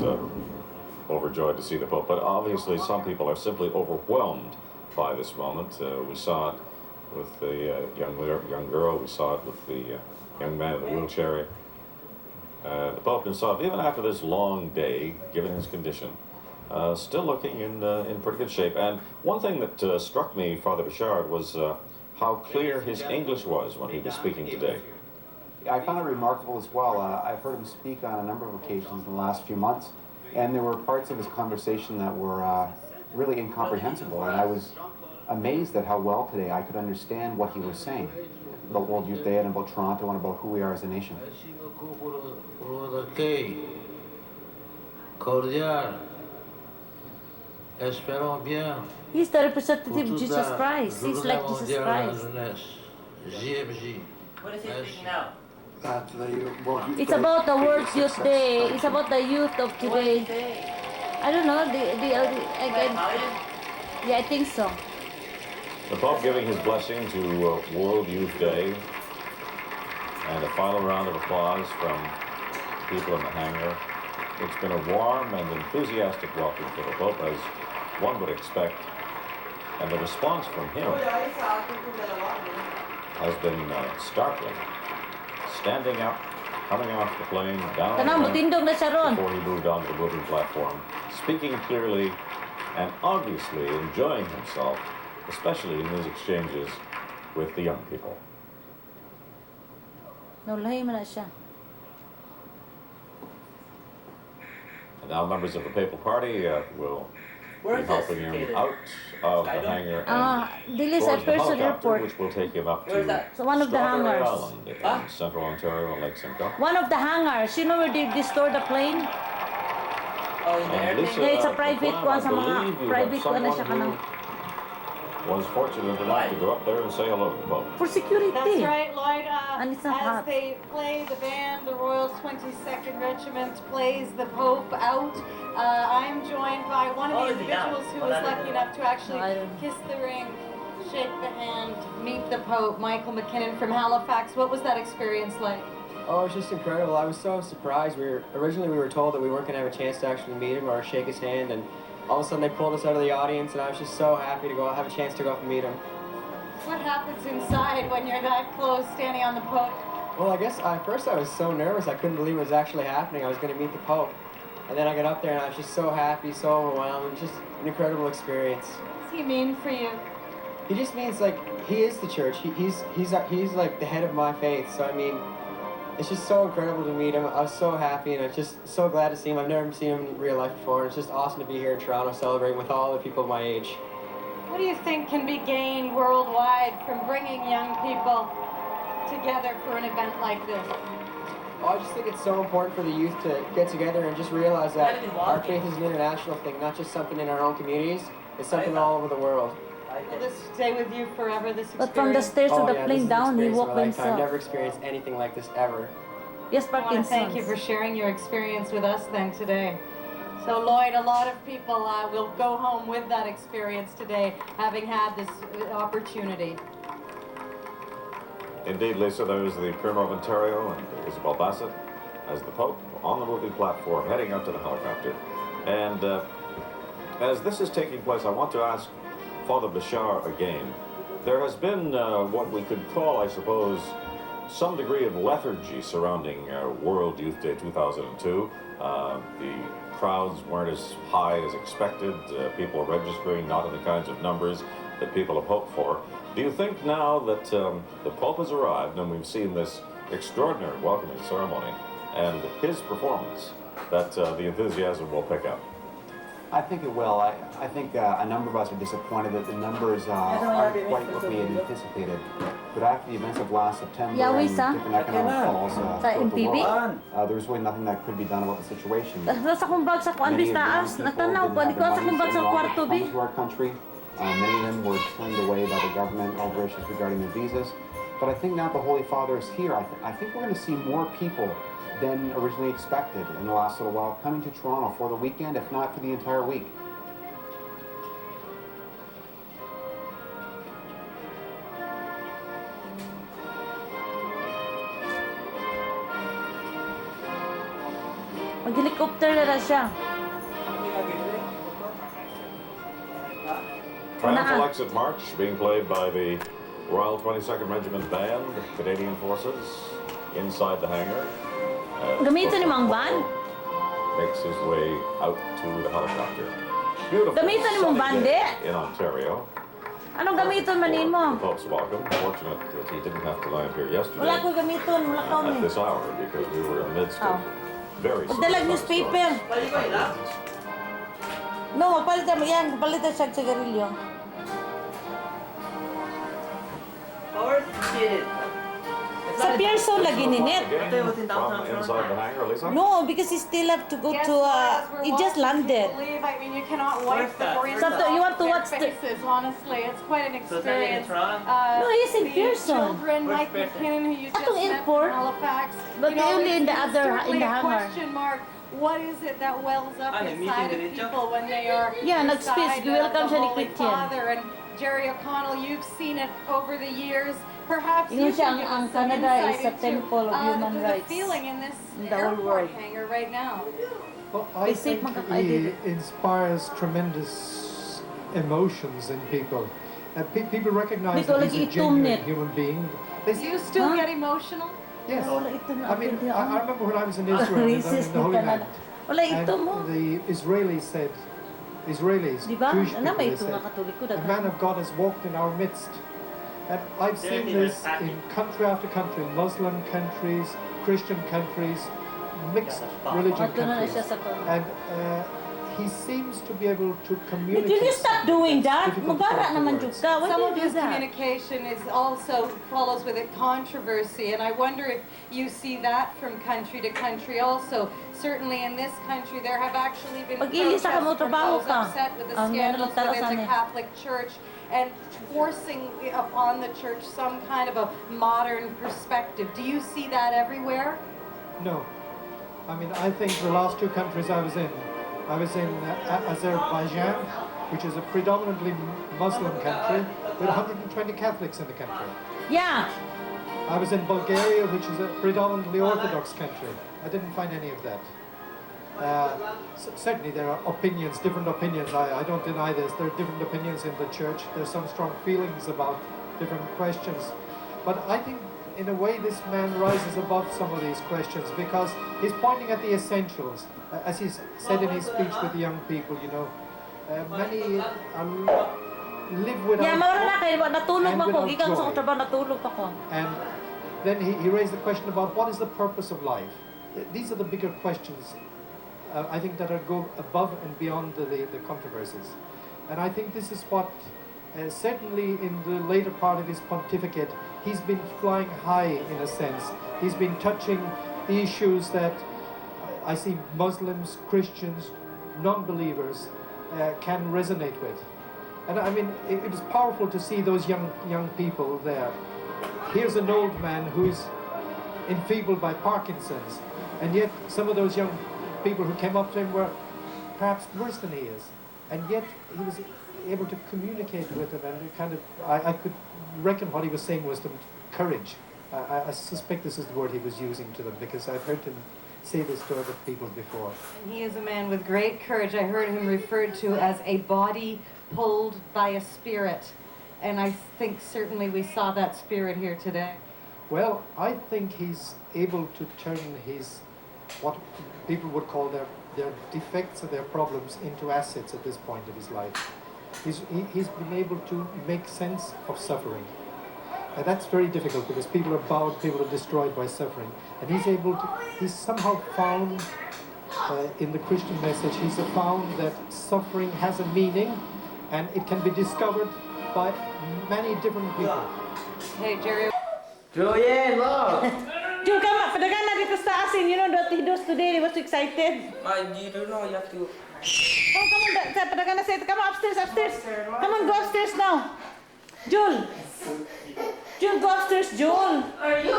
overjoyed to see the Pope. But obviously, some people are simply overwhelmed by this moment. We saw it with the young girl. We saw it with the young man in the wheelchair. The Pope himself, even after this long day, given his condition, still looking in pretty good shape. And one thing that struck me, Father Bichard, was how clear his English was when he was speaking today. I found it remarkable as well. I've heard him speak on a number of occasions in the last few months, and there were parts of his conversation that were really incomprehensible, and I was amazed at how well today I could understand what he was saying about World Youth Day and about Toronto and about who we are as a nation. He's the representative of Jesus Christ. He's like Jesus Christ. What is he speaking now? It's about the World Youth Day. It's about the youth of today. I don't know. Yeah, I think so. The Pope giving his blessing to World Youth Day, and a final round of applause from people in the hangar. It's been a warm and enthusiastic welcome for the Pope, as one would expect, and the response from him has been startling. Standing up, coming off the plane, down before he moved onto the moving platform, speaking clearly and obviously enjoying himself, especially in these exchanges with the young people. And now members of the papal party will be helping him out of the hangar and towards the helicopter, which will take him up to So one of the Strawberry hangars. Island in central Ontario on Lake Simcoe. One of the hangars. You know where they store the plane? And Lisa, Yeah, it's a private one. Sa mga private one na siya kanang. Was fortunate enough to go up there and say hello to the Pope. For security. That's right, Lloyd. And it's not as hot. they play the band, the Royal 22nd Regiment plays the Pope out. I'm joined by one of the individuals who was lucky enough to actually kiss the ring, shake the hand, meet the Pope, Michael McKinnon from Halifax. What was that experience like? Oh, it was just incredible. I was so surprised. Originally we were told that we weren't going to have a chance to actually meet him or shake his hand, and all of a sudden they pulled us out of the audience, and I was just so happy to go have a chance to go up and meet him. What happens inside when you're that close, standing on the Pope? Well, I guess at first I was so nervous, I couldn't believe it was actually happening. I was going to meet the Pope. And then I got up there and I was just so happy, so overwhelmed. Just an incredible experience. What does he mean for you? He just means, like, he is the church. He's like the head of my faith. So, I mean, it's just so incredible to meet him. I was so happy and I'm just so glad to see him. I've never seen him in real life before. And it's just awesome to be here in Toronto celebrating with all the people my age. What do you think can be gained worldwide from bringing young people together for an event like this? Well, I just think it's so important for the youth to get together and just realize that our faith is an international thing, not just something in our own communities. It's something all over the world. Will this stay with you forever, this experience? But from the stairs to the plane down, he walked himself. I've never experienced anything like this ever. Yes, I want to thank you for sharing your experience with us then today. So Lloyd, a lot of people will go home with that experience today, having had this opportunity. Indeed, Lisa, there's the Premier of Ontario and Isabel Bassett as the Pope on the moving platform, heading up to the helicopter. And as this is taking place, I want to ask Father Bashar again. There has been what we could call, I suppose, some degree of lethargy surrounding World Youth Day 2002. The crowds weren't as high as expected. People are registering not in the kinds of numbers that people have hoped for. Do you think now that the Pope has arrived and we've seen this extraordinary welcoming ceremony and his performance, that the enthusiasm will pick up? I think it will. I think a number of us are disappointed that the numbers aren't quite what we had anticipated. But after the events of last September and different economic falls throughout the world, there was really nothing that could be done about the situation. Many of the young people didn't have the money to come to our country. Many of them were turned away by the government over issues regarding their visas. But I think now the Holy Father is here. I think we're going to see more people than originally expected in the last little while coming to Toronto for the weekend, if not for the entire week. Mag-helicopter na siya. Triumphal exit march being played by the Royal 22nd Regiment Band, Canadian Forces, inside the hangar. Gamitin ni Mang Van? Makes his way out to the helicopter. Beautiful. Gamitin ni Mang Van, di? In Ontario. Anong gamiton manin mo? The Pope's welcome. Fortunate that he didn't have to land here yesterday. Wala ko gamiton, wala ko At this hour, because we were in the midst of very Magdalag newspaper. No, mapalitan mo yan. Palitan siya sigarilyo. Sa Pearson lagi ninit. No, because he still have to go to, he just landed. I mean, you cannot wipe the grins You want to watch the faces, honestly. It's quite an experience. No, he's in Pearson. Children, Mike McKinnon, who you just Atong met airport. from Halifax. But only in the other, in the hangar. Question mark. What is it that wells up inside of people when they are nag-speech. Welcome siya ni Christian. Father? And Jerry O'Connell, you've seen it over the years. Perhaps You know you can give ang us some Canada is a insight temple of into human the rights feeling in this in the whole airport world. hangar right now. Well, I think he inspires tremendous emotions in people. People recognize that he's a genuine human being. Do you still get emotional? Yes. I mean, I remember when I was in Israel, in the Holy Land, and the Israelis, Jewish people, they said, a man of God has walked in our midst. And I've seen this in country after country, Muslim countries, Christian countries, mixed religion countries. And he seems to be able to communicate. Will you stop doing that? Mabara naman jud ka. Why Some do of you do his that? communication is also follows with it controversy, and I wonder if you see that from country to country also. Certainly in this country, there have actually been Pag-ilis protests mo, from trabaho those ka. upset with the Ang scandals nalutaro within sa the niya. Catholic Church and forcing upon the church some kind of a modern perspective. Do you see that everywhere? No. I mean, I think the last two countries I was in Azerbaijan, which is a predominantly Muslim country, with 120 Catholics in the country. Yeah. I was in Bulgaria, which is a predominantly Orthodox country. I didn't find any of that. Certainly there are opinions, different opinions. I don't deny this. There are different opinions in the church. There's some strong feelings about different questions. But I think, in a way, this man rises above some of these questions because he's pointing at the essentials. As he said in his speech with the young people, you know, many live without Yeah, mawala na kay natulog and man ko. without Gikan sa joy. trabaho natulog ako. And then he raised the question about what is the purpose of life. These are the bigger questions, I think, that are go above and beyond the controversies. And I think this is what, certainly in the later part of his pontificate, he's been flying high in a sense. He's been touching the issues that I see Muslims, Christians, non-believers can resonate with. And I mean, it was powerful to see those young people there. Here's an old man who's enfeebled by Parkinson's, and yet some of those young people who came up to him were perhaps worse than he is, and yet he was able to communicate with them, and kind of, I could reckon what he was saying was to courage. I suspect this is the word he was using to them, because I've heard him say this to other people before. And he is a man with great courage. I heard him referred to as a body pulled by a spirit. And I think certainly we saw that spirit here today. Well, I think he's able to turn his, what people would call their defects or their problems into assets at this point of his life. He's been able to make sense of suffering. And that's very difficult because people are bowed, people are destroyed by suffering. And he's somehow found, in the Christian message, he's found that suffering has a meaning and it can be discovered by many different people. Hey, Jerry. Julian, look! Jul, come up. Padagan na dito sa asin. You know what he does today? He was so excited. You don't know, you have to... Oh, come on. Padagan na sa ito. Come on, upstairs. Come on, go upstairs now. Jul. Jul, go upstairs, Jul. Are you?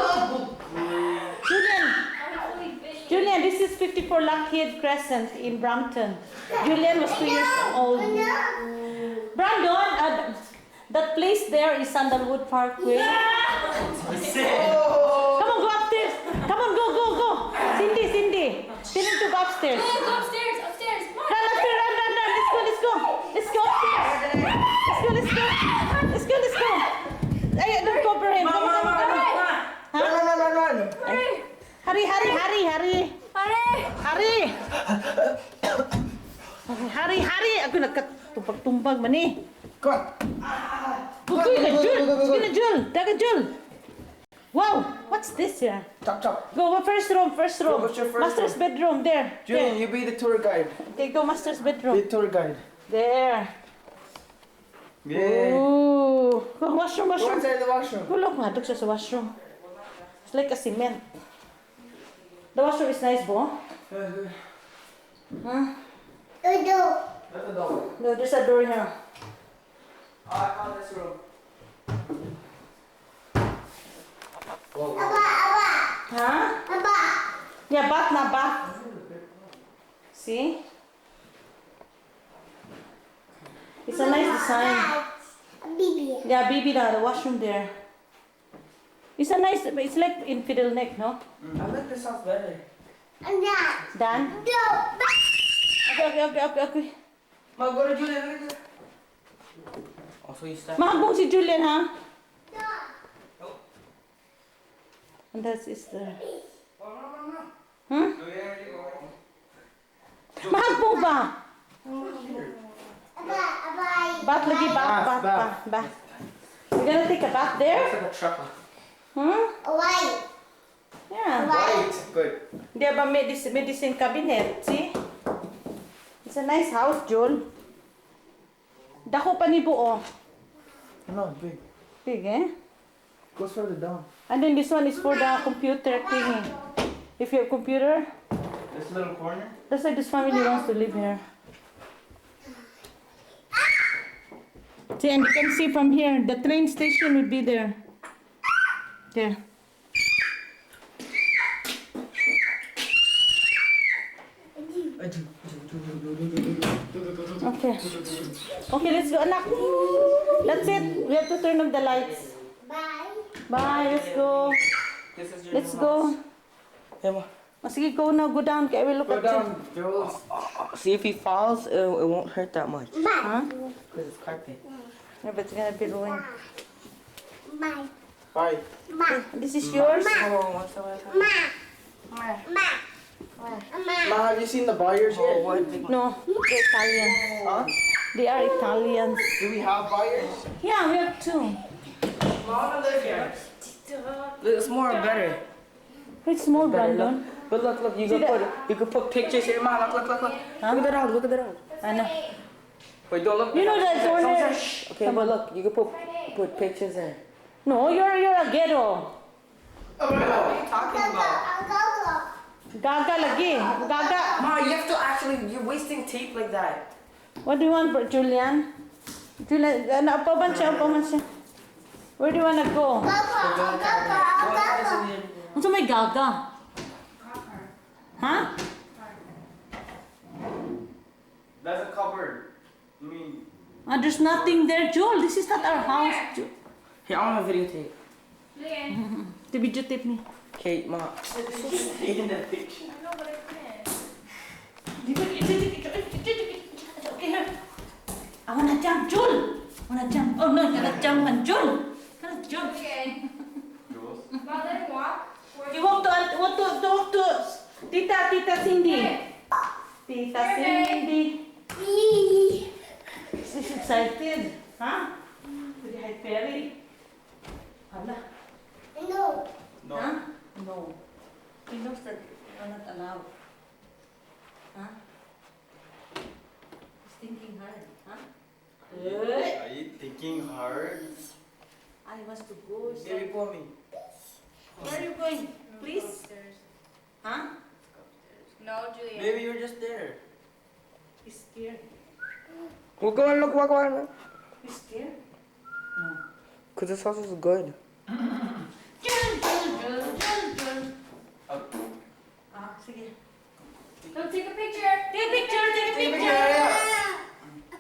Julian, this is 54 Lockheed Crescent in Brampton. Julian was 2 years old. Brandon, that place there is Sandalwood Parkway. Come on, go upstairs. Come on, go. Cindy. Tell him to go upstairs. Go upstairs. Run upstairs, run. Let's go upstairs. Let's go. Ay, don't cover him. Run! Hurry. Hurry. Ako nagkatumpag man eh. Come on! Sige na, Jul. Wow, what's this here? Chop. Go first room. What's your first Master's room? bedroom, there. Julian, you be the tour guide. Okay, go master's bedroom. Be the tour guide. There. Yeah. Ooh. Go washroom. Go inside the washroom. Go look, madok siya sa washroom. It's like a cement. The washroom is nice, Bo. Huh? That's the door. No, there's a door here. I found this room. Whoa. Huh? Yeah, bath. See? It's a nice design. Yeah, BB na, the washroom there. It's a nice, it's like in Fiddleneck, no? I like this house better. Dan? Okay. Ma, go to Julian. Oh, so you start. Mahambong si Julian, ha? And that is there. Mahambong ba? Bath lagi, bath. You're gonna take a bath there? It's like a truck. White. Yeah. White. Good. There ba medicine cabinet, see? It's a nice house, Joel. Dako pa ni buo. No, big. Big, eh? Goes further down. And then this one is for the computer thingy. If you have computer, This little corner. that's why this family wants to live here. See, and you can see from here, the train station would be there. There. Okay. Okay, let's go, anak. That's it. We have to turn off the lights. Bye. Let's go. Let's go. Oh, sige, go now. Go down. Okay, I will look at you. Jules. See if he falls, it won't hurt that much. Huh? Because it's carpet. Yeah, but it's gonna be ruined. Bye. This is yours? Ma, have you seen the buyers yet? No, they're Italian. Huh? They are Italians. Do we have buyers? Yeah, we have two. Mama, live here. It's more better. It's more Brandon. But look, you could put pictures here, Ma. Look. Look at the dog, look at the dog. I know. Wait, don't look. You know that corner? Okay, but look, you could put pictures there. No, you're a ghetto. What are you talking about? Gaga lagi. Gaga. Ma, you have to actually, you're wasting tape like that. What do you want, Julian? Julian, upo man siya. Where do you want to go? What's my Gaga? Huh? That's a cupboard. I mean... There's nothing there, Joel. This is not our house. Here, I want a videotape. The videotape me. Okay, Ma. In the picture. I know, but I couldn't. I wanna jump, Joel. Oh no, you gotta jump and Joel. Gotta jump. You walk to Tita Cindy. Tita Cindy. She's excited. Huh? With the high fairy. Hala. No. Huh? No. He knows that you're not allowed. Huh? He's thinking hard. Huh? Are you thinking hard? I wants to go. Give it for me. Where are you going? Please? Huh? No, Julia. Maybe you're just there. He's scared. We'll go and look, walk around. He's scared? Because this house is good. Jul. Sige. Go take a picture. Take a picture.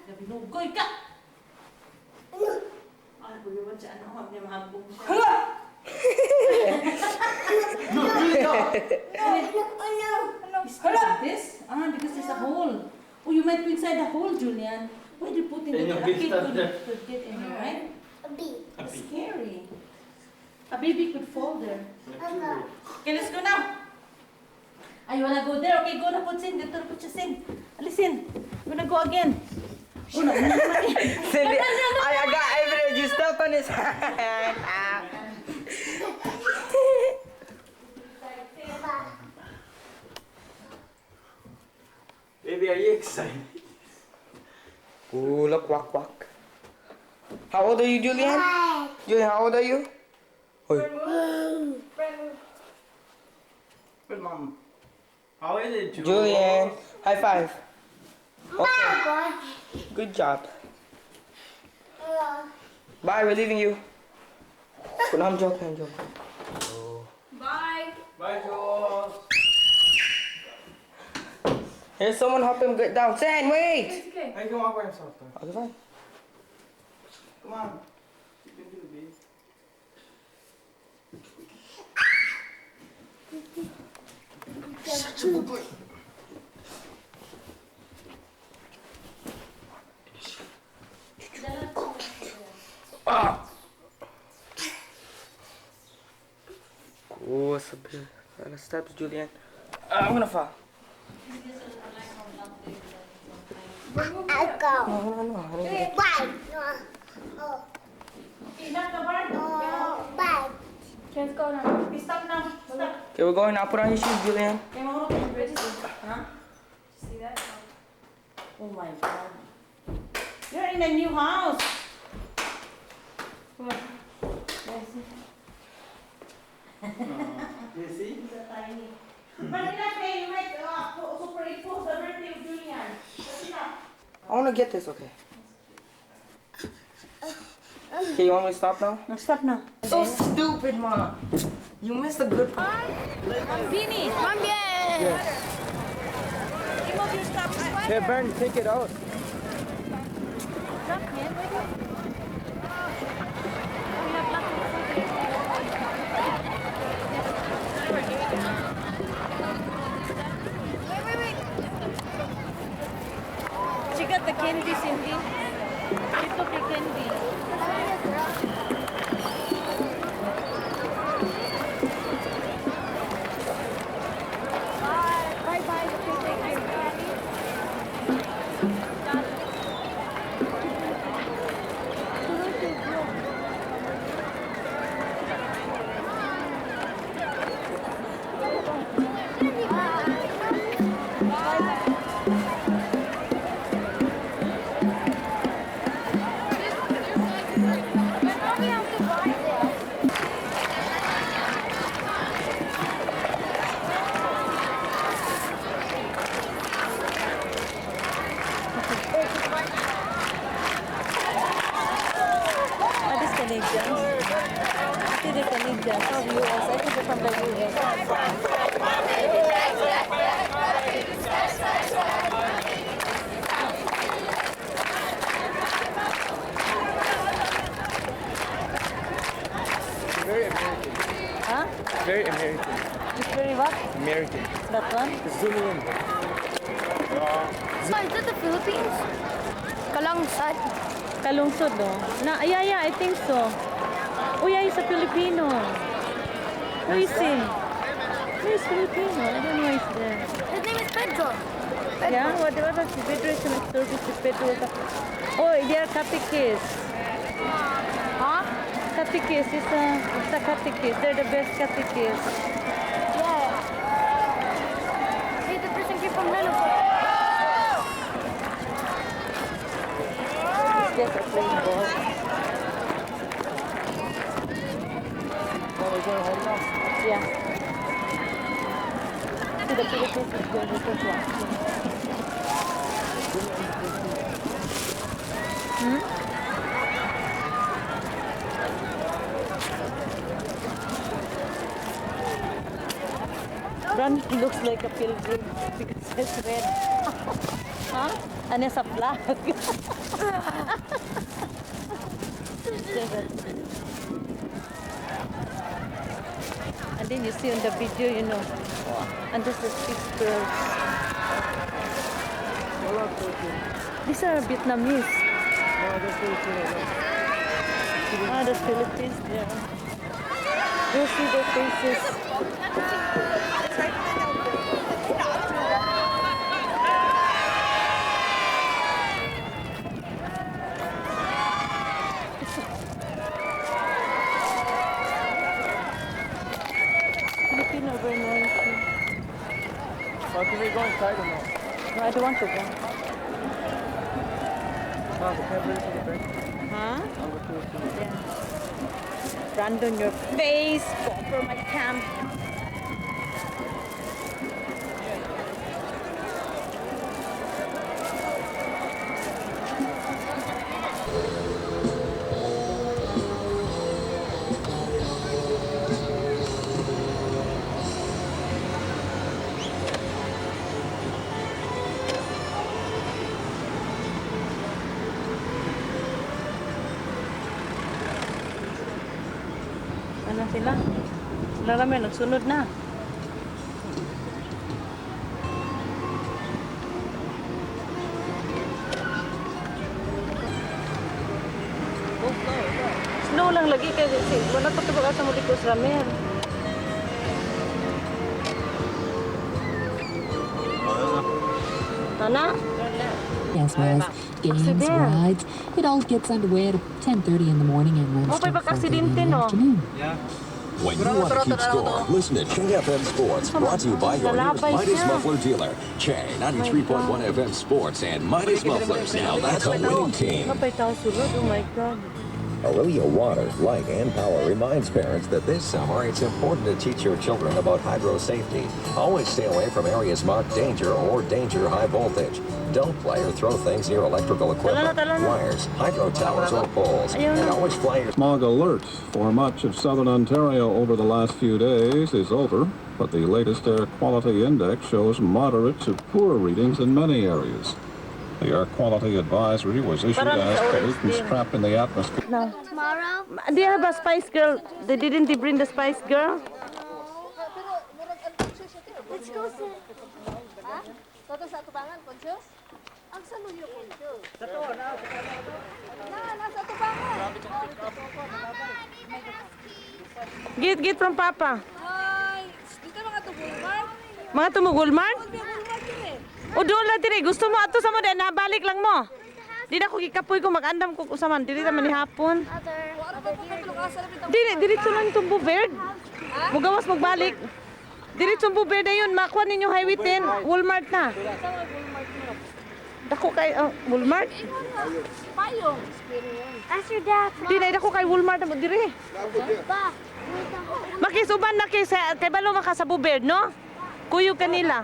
Sabi mo, goy ka. Ay, buliwan siya. Ano, huwag niya mahambong siya. Hala! No, really no. He's scared of this? Because there's a hole. Oh, you might go inside the hole, Julian. Why did you put in the kid could get in there, right? It's scary. A baby could fall there. Okay, let's go now. You wanna go there? Okay, go na, put your sin. Listen, we're gonna go again. Oh, no. Cindy, I got evidence. You stepped on his hand. Baby, are you excited? Ooh, look, walk. How old are you, Julian? Julian, how old are you? Good mom. How is it, Julian? High five. Okay. Good job. Bye, we're leaving you. No, I'm joking. Bye. Bye, Jules. Here's someone help him get down. San, wait! It's okay. I can walk by himself, though. Okay, fine. Come on. You can do it, babe. Such a good boy. Ah! Oh, what's up here? The steps, Julian. I'm gonna fall. I'll go. No. Bye. Oh. Enough the bird? Bye. Let's go now. Stop now. Stop. Okay, we're going now. Put on your shoes, Julian. Okay, huh? See that? Oh my God. You're in a new house. What? You see? It's a tiny. But enough, hey, you might superimpose the birthday of Julian. That's enough. I want to get this, okay? Okay, you want me to stop now? No, stop now. So stupid, Mom. You missed a good part. Bini, come here. Yes. Remove your stuff. Here, Bernie, take it out. Stop, man. We have lots of She got the candy, Cindy. She took the candy. US. I think they're from the US. Very American. Huh? Very American. It's very what? American. That one? Zoom in. So is that the Philippines? Kalangsad. Kalungsod, no? Yeah, I think so. Oh, yeah, he's a Filipino. Who is he? Who is Filipino? I don't know why he's there. His name is Pedro. Yeah, what was the Pedro is an service to Pedro? Oh, they are catechists. Huh? Catechists, it's a catechist. They're the best catechists. Yeah. See, the person came from Lenovo. These guys are playing ball. Oh, we're going home now? Yeah. See, the Philippines is going to watch. Brand looks like a pilgrim because it's red. Huh? And it's a flag. And then you see on the video, you know, and this is 6 girls. These are Vietnamese. Ah, the Philippines there. You see their faces. Filipino very noisy. Well, can we go inside or no? No, I don't want to go. No, we can't really see the break. Huh? Yeah. Brandon, your face. Go for my camp. Ano sila? Sila kami, nagsunod na. Slow lang lagi kayo kasi wala pa ito baka sa muli ko sa ramer. Tana? Yes, was games, rides. It all gets underway at 10:30 in the morning and runs till 4:30 in the afternoon. When you want to keep score, listen to Chang FM Sports, brought to you by your nearest Midas Muffler dealer. Chang 93.1 FM Sports and Midas Mufflers. Now that's a winning team. Kapay tao sulod, oh my God. Aurelia Water, Light and Power reminds parents that this summer it's important to teach your children about hydro safety. Always stay away from areas marked danger or danger high voltage. Don't play or throw things near electrical equipment, wires, hydro towers or poles, and always fly your... Smog alert for much of southern Ontario over the last few days is over, but the latest air quality index shows moderate to poor readings in many areas. The air quality advisory was issued as pollutants trapped in the atmosphere. No. Tomorrow? Do you have a Spice Girl? Didn't they bring the Spice Girl? Let's go, sir. Ha? Toto sa tubangan, conscious? Ang saluyo, conscious. Sa to, nasa tubangan. Get from Papa. Ay, dito mga tugulmar. Mga tumugulman? Tugulmar din eh. O doon lang dire, gusto mo ato sa mo din, nabalik lang mo. Di na ko kikapoy ko mag-andam ko usaman, dili naman ni hapon. Dili, diretso lang itong buberd. Mugawas magbalik. Diretso ang buberd na yun, makuha ninyo Highway 10, Walmart na. Dako kay Walmart? Payong. Ask your dad. Di na, dako kay Walmart na mo dire. Pa. Makisuban na kay balo maka sa buberd, no? Kuyog kanila.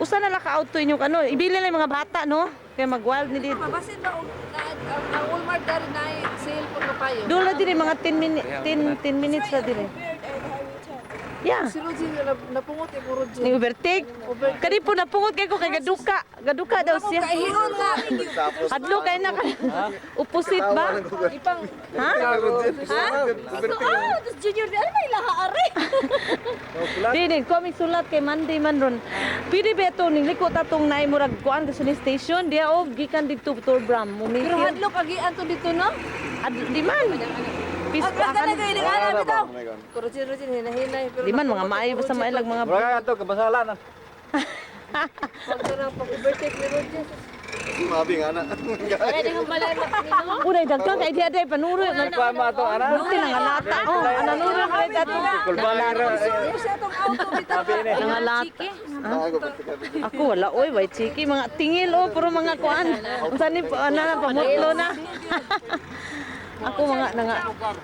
Usa na lang ka-auto inyong ano, ibili lang mga bata, no? Kaya mag-wild ni dito. Mabasin ba ang Walmart dari na sale po na payo? Doon lang din mga 10 minutes na din. Yeah. Si Roger napungot eh po Roger. Ni overtake. Kani po napungot kay ko kay gaduka. Gaduka daw siya. Kahiyon nga. Adlo kay na opposite ba? Ipang Ha? Das junior ano may laha are. Dili ko mi sulat kay Monday man ron. Pili beto ning liko tatong naay murag kuan sa station dia og gikan dito Tour Bram. pero hadlok agi anto dito no? Di man. Pispa kan kay dingan bitaw. Roger hinahinay pero Di man mga maayo basta mailag mga Wala ka to kabasalan. Pagka na pag-overtake ni Roger. Mabi nga na. Ay dengan balay nino. Unay dagkan kay dia day panuro na. Kuan mo ato ana. Buti nangalata. Oh, ananuro kay dato. Sa tong auto bitaw. Nangalata. Ako wala oy, way chiki mga tingil oh, puro mga kuan. Unsa ni ana pamutlo na. Ako mga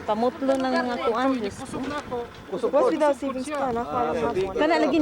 pamutlo ng mga kuan. Kusog na ko. Kusog daw savings pa na para Kana lagi